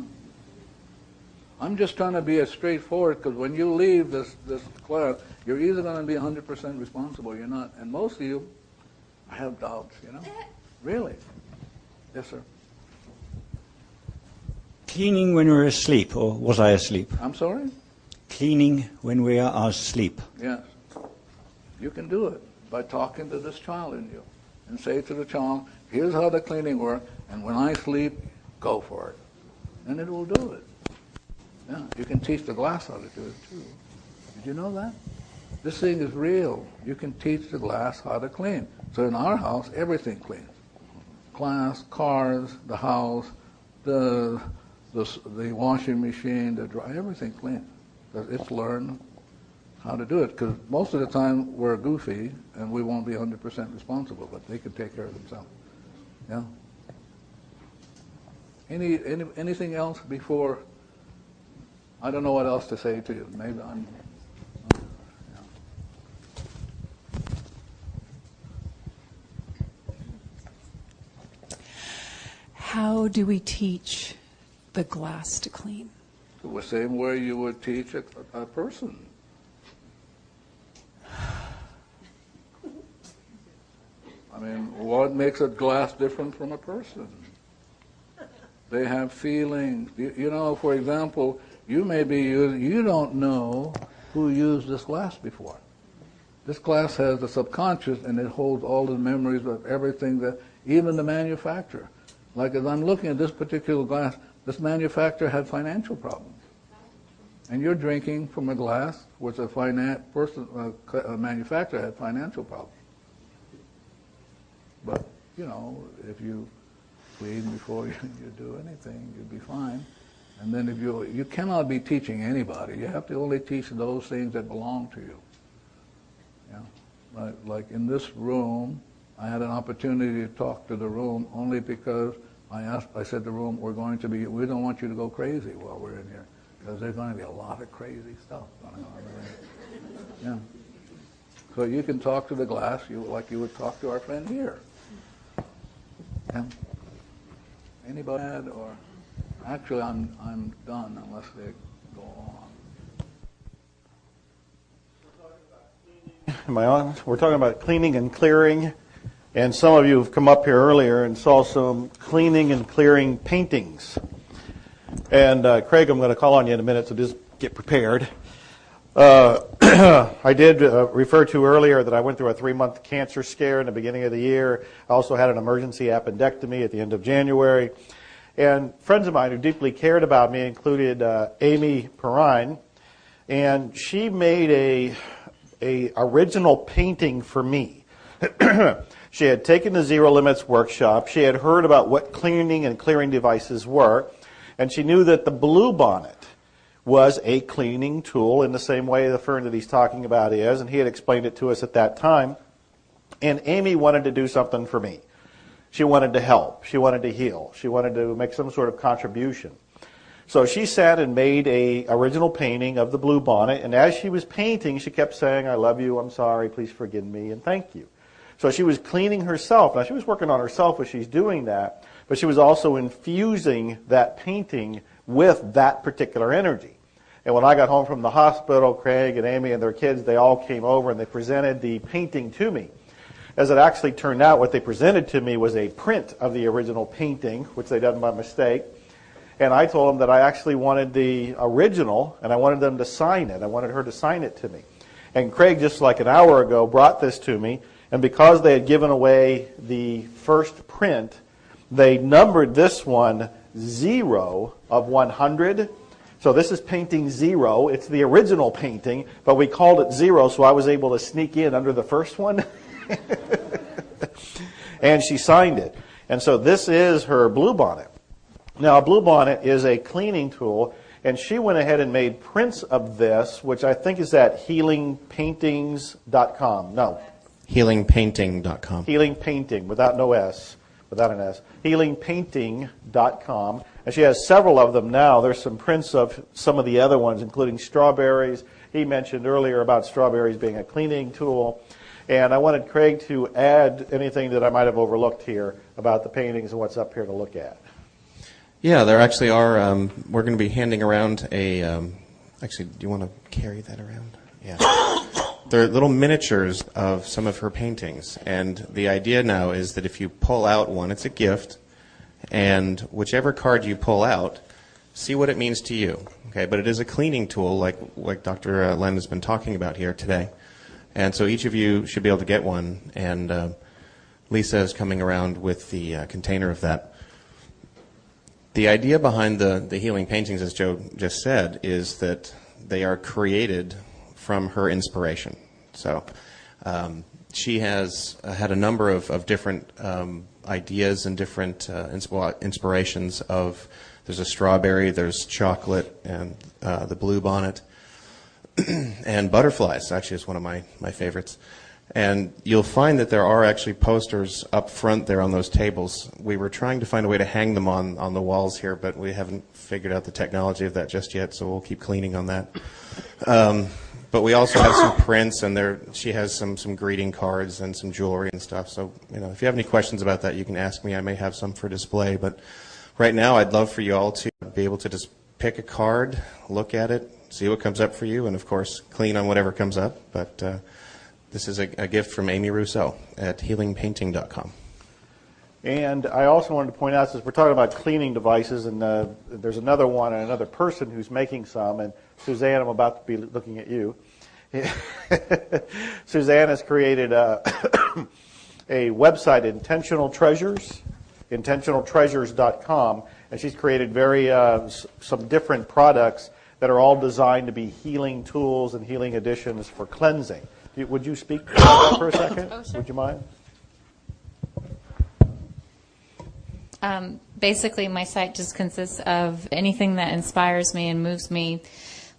I'm just trying to be as straightforward because when you leave this class, you're either going to be 100% responsible or you're not. And most of you, I have doubts, you know. Really. Yes, sir. Cleaning when we're asleep, or was I asleep? I'm sorry? Cleaning when we are asleep. Yes. You can do it by talking to this child in you and say to the child, here's how the cleaning works, and when I sleep, go for it. And it will do it. Yeah, you can teach the glass how to do it too. Did you know that? This thing is real. You can teach the glass how to clean. So in our house, everything cleans. Glass, cars, the house, the washing machine, the dryer, everything cleans. It's learned how to do it. Because most of the time we're goofy and we won't be 100% responsible, but they can take care of themselves. Yeah. Anything else before? I don't know what else to say to you. Maybe I'm. How do we teach the glass to clean? The same way you would teach a person. I mean, what makes a glass different from a person? They have feelings. You know, for example, you may be using, you don't know who used this glass before. This glass has the subconscious and it holds all the memories of everything that, even the manufacturer. Like as I'm looking at this particular glass, this manufacturer had financial problems. And you're drinking from a glass which a manufacturer had financial problems. But, you know, if you clean before you do anything, you'll be fine. And then if you cannot be teaching anybody. You have to only teach those things that belong to you. Yeah. Like in this room, I had an opportunity to talk to the room only because I said to the room, we don't want you to go crazy while we're in here. Because there's going to be a lot of crazy stuff going on. Yeah. So you can talk to the glass like you would talk to our friend here. Yeah. Anybody add or actually I'm done unless they go on. Am I on? We're talking about cleaning and clearing, and some of you have come up here earlier and saw some cleaning and clearing paintings. And Craig, I'm going to call on you in a minute, so just get prepared. I did refer to earlier that I went through a 3-month cancer scare in the beginning of the year. I also had an emergency appendectomy at the end of January. And friends of mine who deeply cared about me included Amy Perrine, and she made a original painting for me. She had taken the Zero Limits workshop. She had heard about what cleaning and clearing devices were, and she knew that the blue bonnet was a cleaning tool in the same way the fern that he's talking about is, and he had explained it to us at that time. And Amy wanted to do something for me. She wanted to help. She wanted to heal. She wanted to make some sort of contribution. So she sat and made a original painting of the blue bonnet, and as she was painting, she kept saying, I love you, I'm sorry, please forgive me, and thank you. So she was cleaning herself. Now, she was working on herself as she's doing that, but she was also infusing that painting with that particular energy. And when I got home from the hospital, Craig and Amy and their kids, they all came over and they presented the painting to me. As it actually turned out, what they presented to me was a print of the original painting, which they'd done by mistake. And I told them that I actually wanted the original, and I wanted them to sign it. I wanted her to sign it to me. And Craig, just like an hour ago, brought this to me. And because they had given away the first print, they numbered this one 0 of 100. So this is painting 0. It's the original painting, but we called it 0, so I was able to sneak in under the first one. And she signed it. And so this is her bluebonnet. Now, a bluebonnet is a cleaning tool, and she went ahead and made prints of this, which I think is at healingpaintings.com. No. Healingpainting.com. Healing Painting, without an S. Healingpainting.com. And she has several of them now. There's some prints of some of the other ones, including strawberries. He mentioned earlier about strawberries being a cleaning tool. And I wanted Craig to add anything that I might have overlooked here about the paintings and what's up here to look at. Yeah, there actually are. We're going to be handing around a. Actually, do you want to carry that around? Yeah. They're little miniatures of some of her paintings. And the idea now is that if you pull out one, it's a gift. And whichever card you pull out, see what it means to you. Okay, but it is a cleaning tool like Dr. Len has been talking about here today. And so each of you should be able to get one. And Lisa is coming around with the container of that. The idea behind the healing paintings, as Joe just said, is that they are created from her inspiration. So she has had a number of different ideas and different inspirations of, there's a strawberry, there's chocolate, and the blue bonnet, and butterflies actually is one of my favorites. And you'll find that there are actually posters up front there on those tables. We were trying to find a way to hang them on the walls here, but we haven't figured out the technology of that just yet, so we'll keep cleaning on that. But we also have some prints, and she has some greeting cards and some jewelry and stuff. So, if you have any questions about that, you can ask me. I may have some for display. But right now, I'd love for you all to be able to just pick a card, look at it, see what comes up for you, and, of course, clean on whatever comes up. But this is a gift from Amy Rousseau at healingpainting.com. And I also wanted to point out, since we're talking about cleaning devices, and there's another one and another person who's making some, and Suzanne, I'm about to be looking at you. Suzanne has created a website, Intentional Treasures, intentionaltreasures.com, and she's created some different products that are all designed to be healing tools and healing additions for cleansing. Would you speak about that for a second? Oh, sure. Would you mind? Basically, my site just consists of anything that inspires me and moves me.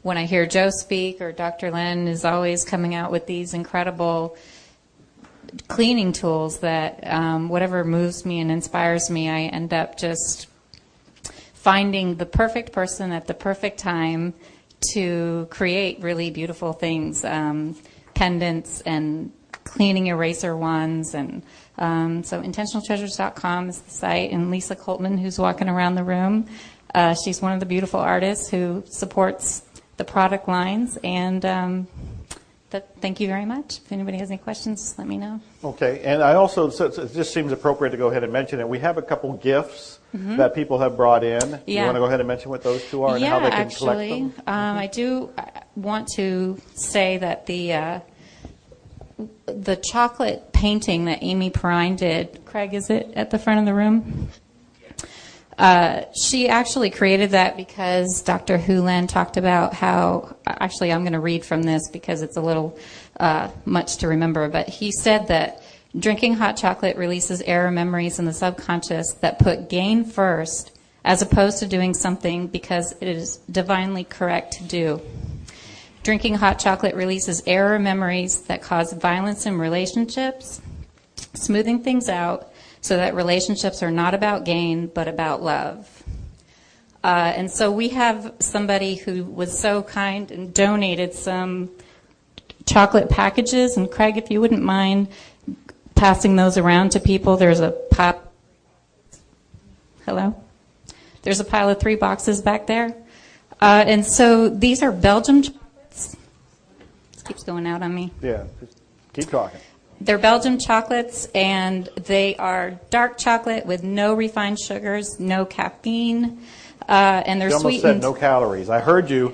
When I hear Joe speak, or Dr. Len is always coming out with these incredible cleaning tools that whatever moves me and inspires me, I end up just finding the perfect person at the perfect time to create really beautiful things, pendants and cleaning eraser wands. And so intentionaltreasures.com is the site. And Lisa Coltman, who's walking around the room, she's one of the beautiful artists who supports the product lines. And thank you very much. If anybody has any questions, let me know. Okay, and I also, so it just seems appropriate to go ahead and mention it. We have a couple gifts that people have brought in. Yeah. You want to go ahead and mention what those two are and how they can collect them? I do want to say that the chocolate painting that Amy Perrine did, Craig, is it at the front of the room? She actually created that because Dr. Hyu Lin talked about how, actually I'm going to read from this because it's a little much to remember, but he said that drinking hot chocolate releases error memories in the subconscious that put gain first as opposed to doing something because it is divinely correct to do. Drinking hot chocolate releases error memories that cause violence in relationships, smoothing things out so that relationships are not about gain but about love. And so we have somebody who was so kind and donated some chocolate packages. And Craig, if you wouldn't mind passing those around to people, there's a pile. Hello? There's a pile of 3 boxes back there. And so these are Belgian chocolates. This keeps going out on me. Yeah, just keep talking. They're Belgian chocolates, and they are dark chocolate with no refined sugars, no caffeine, and they're You almost sweetened. said no calories. I heard you.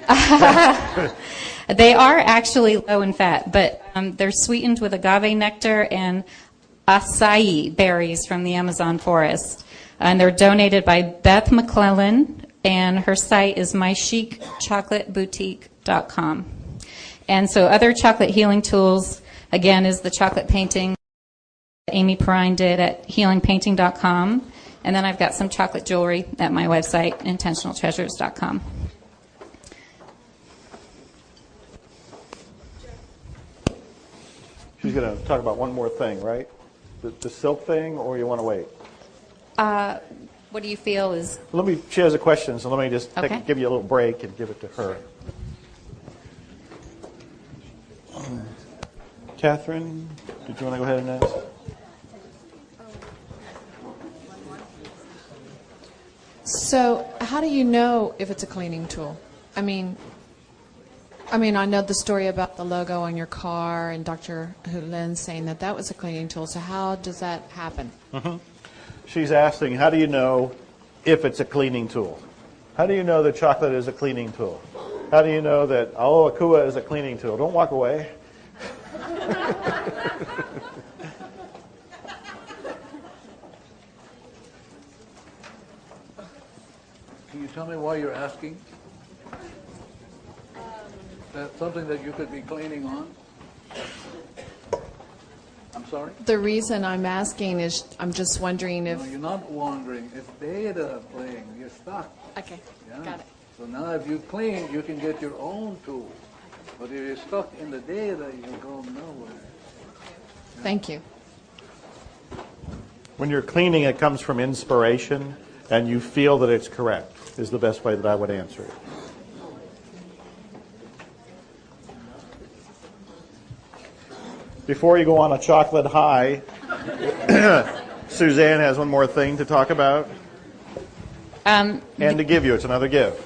They are actually low in fat, but they're sweetened with agave nectar and acai berries from the Amazon forest. And they're donated by Beth McClellan, and her site is mychicchocolateboutique.com. And so other chocolate healing tools, again, is the chocolate painting that Amy Perrine did at healingpainting.com. And then I've got some chocolate jewelry at my website, intentionaltreasures.com. She's going to talk about one more thing, right? The silk thing, or you want to wait? What do you feel is... She has a question, so let me just Okay. give you a little break and give it to her. Catherine, did you want to go ahead and ask? So, how do you know if it's a cleaning tool? I mean, I know the story about the logo on your car and Dr. Hyu Lin saying that was a cleaning tool. So, how does that happen? Mm-hmm. She's asking, how do you know if it's a cleaning tool? How do you know that chocolate is a cleaning tool? How do you know that Akua is a cleaning tool? Don't walk away. Can you tell me why you're asking? That's something that you could be cleaning on? I'm sorry? The reason I'm asking is I'm just wondering if... No, you're not wondering. It's data playing. You're stuck. Okay, Yeah. got it. So now if you clean, you can get your own tool. But if you're stuck in the data, you'll go nowhere. Thank you. When you're cleaning, it comes from inspiration, and you feel that it's correct, is the best way that I would answer it. Before you go on a chocolate high, Suzanne has one more thing to talk about. And to give you, it's another gift.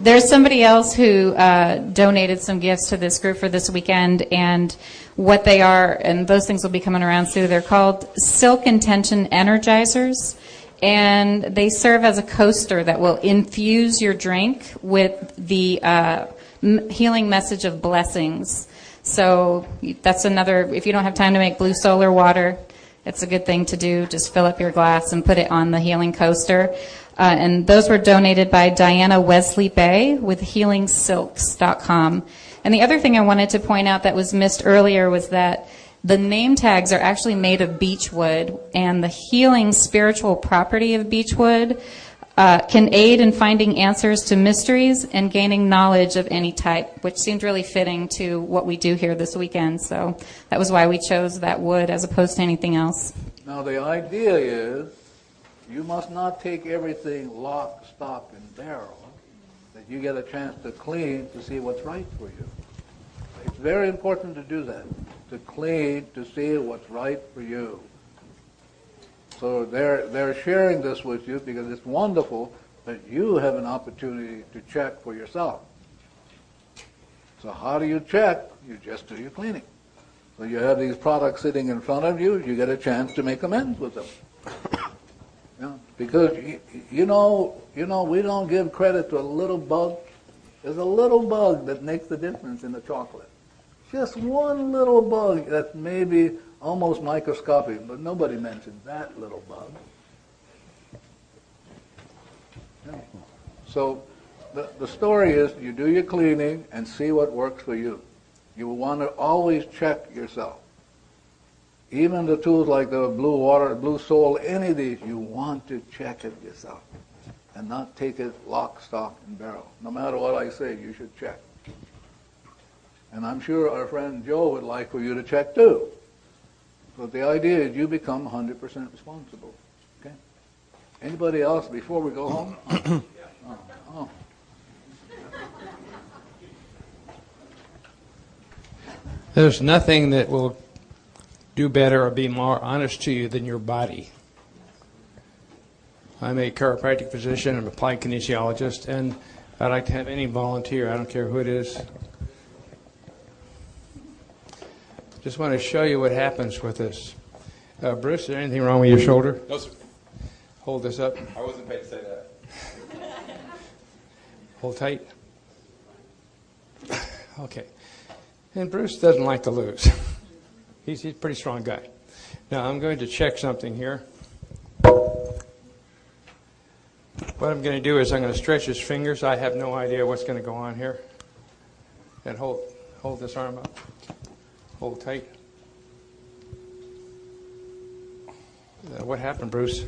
There's somebody else who donated some gifts to this group for this weekend, and what they are, and those things will be coming around soon, they're called Silk Intention Energizers, and they serve as a coaster that will infuse your drink with the healing message of blessings. So that's another, if you don't have time to make blue solar water, it's a good thing to do. Just fill up your glass and put it on the healing coaster. And those were donated by Diana Wesley Bay with healingsilks.com. And the other thing I wanted to point out that was missed earlier was that the name tags are actually made of beechwood, and the healing spiritual property of beechwood can aid in finding answers to mysteries and gaining knowledge of any type, which seemed really fitting to what we do here this weekend. So that was why we chose that wood as opposed to anything else. Now the idea is you must not take everything lock, stock, and barrel, that you get a chance to clean to see what's right for you. It's very important to do that, to clean to see what's right for you. So they're sharing this with you because it's wonderful that you have an opportunity to check for yourself. So how do you check? You just do your cleaning. So you have these products sitting in front of you, you get a chance to make amends with them. Yeah, because you know, we don't give credit to a little bug. There's a little bug that makes the difference in the chocolate. Just one little bug that may be almost microscopic, but nobody mentions that little bug. Yeah. So the story is you do your cleaning and see what works for you. You want to always check yourself. Even the tools like the blue water, blue soul, any of these, you want to check it yourself and not take it lock, stock, and barrel. No matter what I say, you should check. And I'm sure our friend Joe would like for you to check too. But the idea is you become 100% responsible. Okay? Anybody else before we go home? Oh. There's nothing that will do better or be more honest to you than your body. I'm a chiropractic physician, I'm an applied kinesiologist, and I'd like to have any volunteer, I don't care who it is. Just want to show you what happens with this. Bruce, is there anything wrong with your shoulder? No, sir. Hold this up. I wasn't paid to say that. Hold tight. Okay. And Bruce doesn't like to lose. He's a pretty strong guy. Now I'm going to check something here. What I'm going to do is I'm going to stretch his fingers. I have no idea what's going to go on here. And hold this arm up. Hold tight. What happened, Bruce?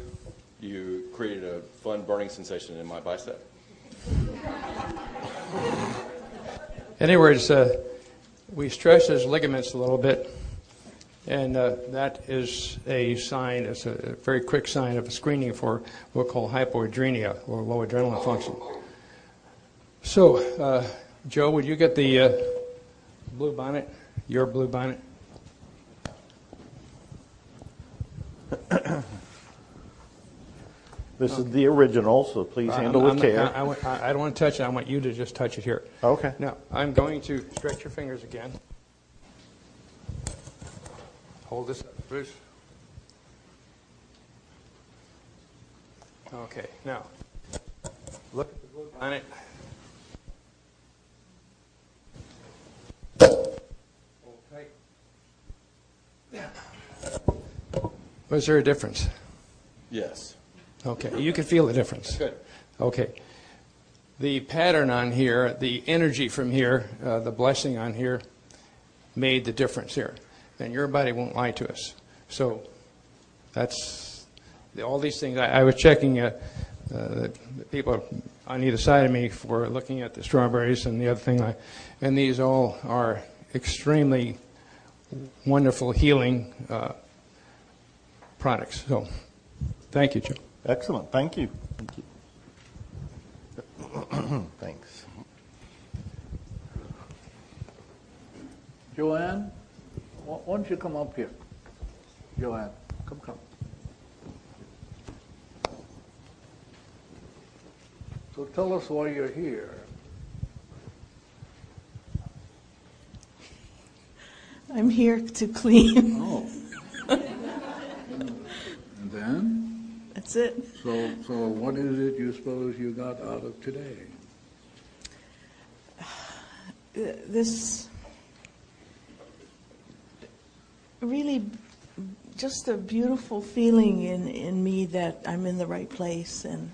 You created a fun burning sensation in my bicep. In other words, we stretch his ligaments a little bit, and that is a sign, it's a very quick sign of a screening for what we'll call hypoadrenia, or low adrenaline function. So, Joe, would you get the blue bonnet, your blue bonnet? This is the original, so please handle with care. I don't want to touch it. I want you to just touch it here. Okay. Now, I'm going to stretch your fingers again. Hold this up, Bruce. Okay, now, look at the blue bonnet. Hold tight. Was there a difference? Yes. Okay, you can feel the difference. Good. Okay. The pattern on here, the energy from here, the blessing on here, made the difference here. And your body won't lie to us. So that's all these things. I was checking the people on either side of me for looking at the strawberries and the other thing. And these all are extremely wonderful healing products. So thank you, Joe. Excellent. Thank you. Thank you. Thanks. Joanne, why don't you come up here? Joanne, come. So tell us why you're here. I'm here to clean. Oh. And then? That's it. So what is it you suppose you got out of today? This really just a beautiful feeling in me that I'm in the right place, and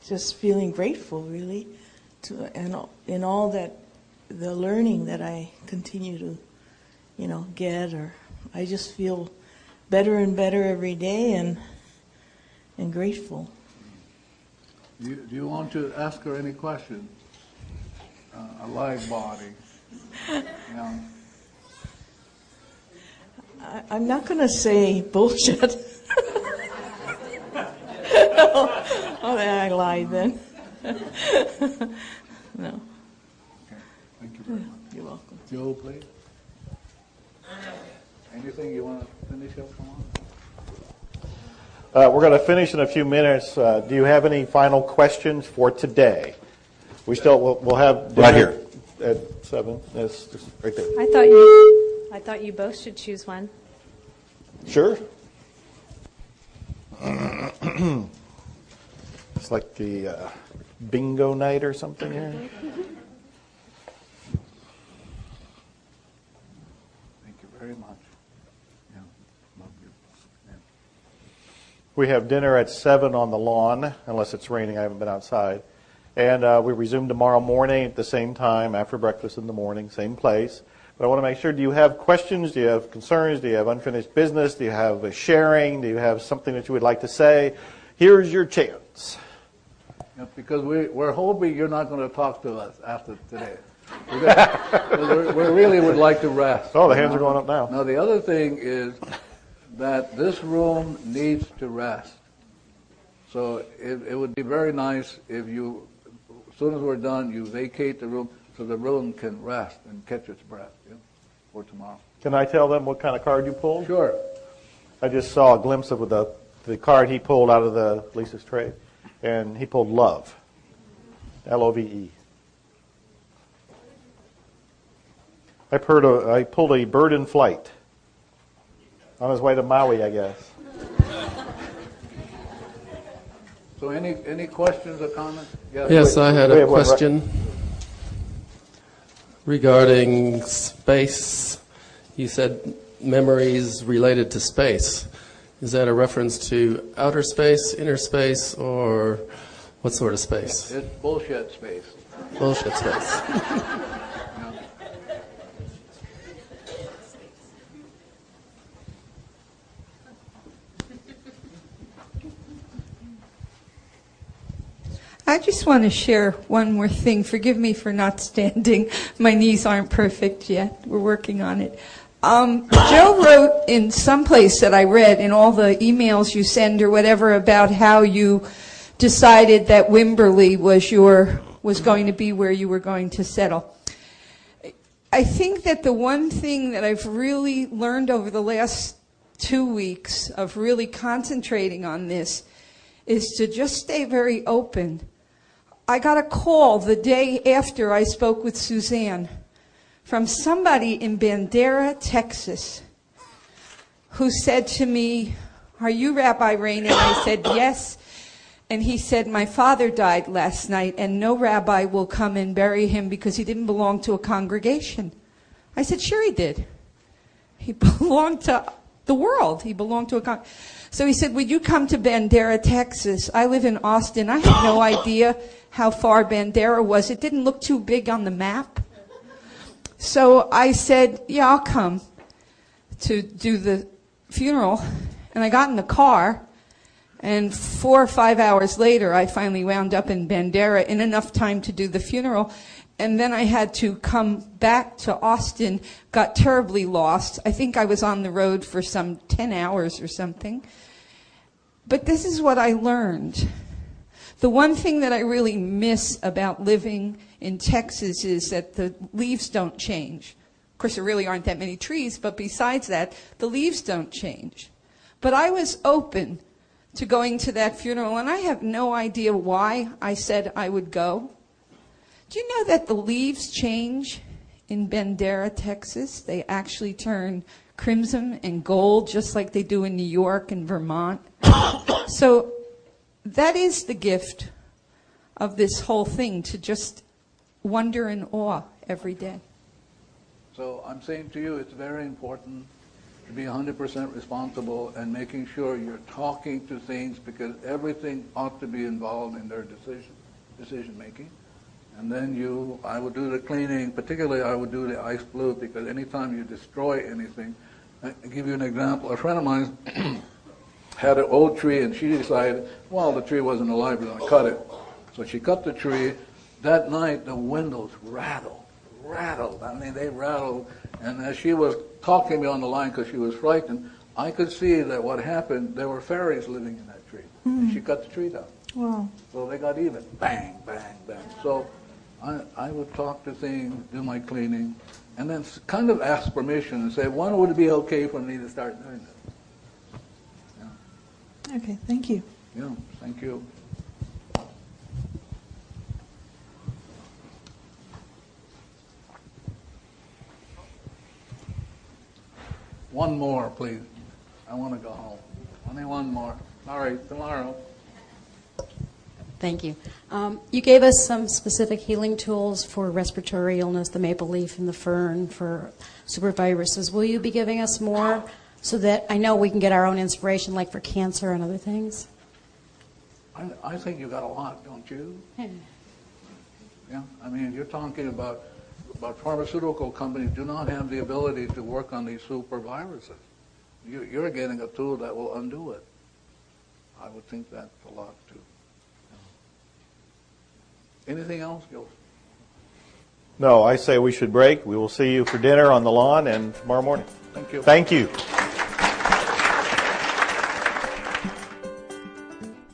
just feeling grateful really and in all that the learning that I continue to get, or I just feel better and better every day, and grateful. Do you want to ask her any questions? A live body. Yeah. I'm not going to say bullshit. Oh, I lied then. No. Okay. Thank you very much. You're welcome. Joe, please. Anything you want to finish up on? We're going to finish in a few minutes. Do you have any final questions for today? We'll have dinner right here at 7. That's just right there. I thought you both should choose one. Sure. It's like the bingo night or something here. Thank you very much. Yeah, love you. Yeah. We have dinner at 7 on the lawn, unless it's raining. I haven't been outside. And we resume tomorrow morning at the same time, after breakfast in the morning, same place. But I want to make sure, do you have questions? Do you have concerns? Do you have unfinished business? Do you have a sharing? Do you have something that you would like to say? Here's your chance. Yeah, because we're hoping you're not going to talk to us after today. We really would like to rest. Oh, the hands are going up now. Now, the other thing is that this room needs to rest. So it would be very nice if you, as soon as we're done, you vacate the room so the room can rest and catch its breath for tomorrow. Can I tell them what kind of card you pulled? Sure. I just saw a glimpse of the card he pulled out of Lisa's tray, and he pulled love. L-O-V-E. I pulled a bird in flight. On his way to Maui, I guess. So any questions or comments? Yes, I had a question regarding space. You said memories related to space. Is that a reference to outer space, inner space, or what sort of space? It's bullshit space. Bullshit space. I just want to share one more thing. Forgive me for not standing. My knees aren't perfect yet. We're working on it. Joe wrote in some place that I read in all the emails you send or whatever about how you decided that Wimberley was going to be where you were going to settle. I think that the one thing that I've really learned over the last 2 weeks of really concentrating on this is to just stay very open. I got a call the day after I spoke with Suzanne from somebody in Bandera, Texas, who said to me, "Are you Rabbi Rain?" And I said, "Yes." And he said, "My father died last night, and no rabbi will come and bury him because he didn't belong to a congregation." I said, "Sure he did. He belonged to the world. He belonged to a congregation." So he said, "Would you come to Bandera, Texas? I live in Austin." I had no idea how far Bandera was. It didn't look too big on the map. So I said, "Yeah, I'll come to do the funeral." And I got in the car, and 4 or 5 hours later, I finally wound up in Bandera in enough time to do the funeral. And then I had to come back to Austin, got terribly lost. I think I was on the road for some 10 hours or something. But this is what I learned. The one thing that I really miss about living in Texas is that the leaves don't change. Of course, there really aren't that many trees, but besides that, the leaves don't change. But I was open to going to that funeral, and I have no idea why I said I would go. Do you know that the leaves change in Bandera, Texas? They actually turn crimson and gold, just like they do in New York and Vermont. So that is the gift of this whole thing, to just wonder in awe every day. So I'm saying to you, it's very important to be 100% responsible and making sure you're talking to things, because everything ought to be involved in their decision making. And then I would do the cleaning, particularly I would do the ice blue, because anytime you destroy anything, I'll give you an example. A friend of mine had an old tree, and she decided, well, the tree wasn't alive, we're going to cut it. So she cut the tree. That night, the windows rattled. I mean, they rattled. And as she was talking to me on the line because she was frightened, I could see that what happened, there were fairies living in that tree. And she cut the tree down. Wow. So they got even. Bang, bang, bang. So I would talk to things, do my cleaning, and then kind of ask permission and say, when would it be okay for me to start doing this? Yeah. Okay, thank you. Yeah, thank you. One more, please. I want to go home. Only one more. All right, tomorrow. Thank you. You gave us some specific healing tools for respiratory illness, the maple leaf and the fern, for superviruses. Will you be giving us more so that I know we can get our own inspiration, like for cancer and other things? I think you got a lot, don't you? Yeah. I mean, you're talking about pharmaceutical companies do not have the ability to work on these super viruses. You're getting a tool that will undo it. I would think that's a lot, too. Anything else, Gil? No, I say we should break. We will see you for dinner on the lawn and tomorrow morning. Thank you. Thank you.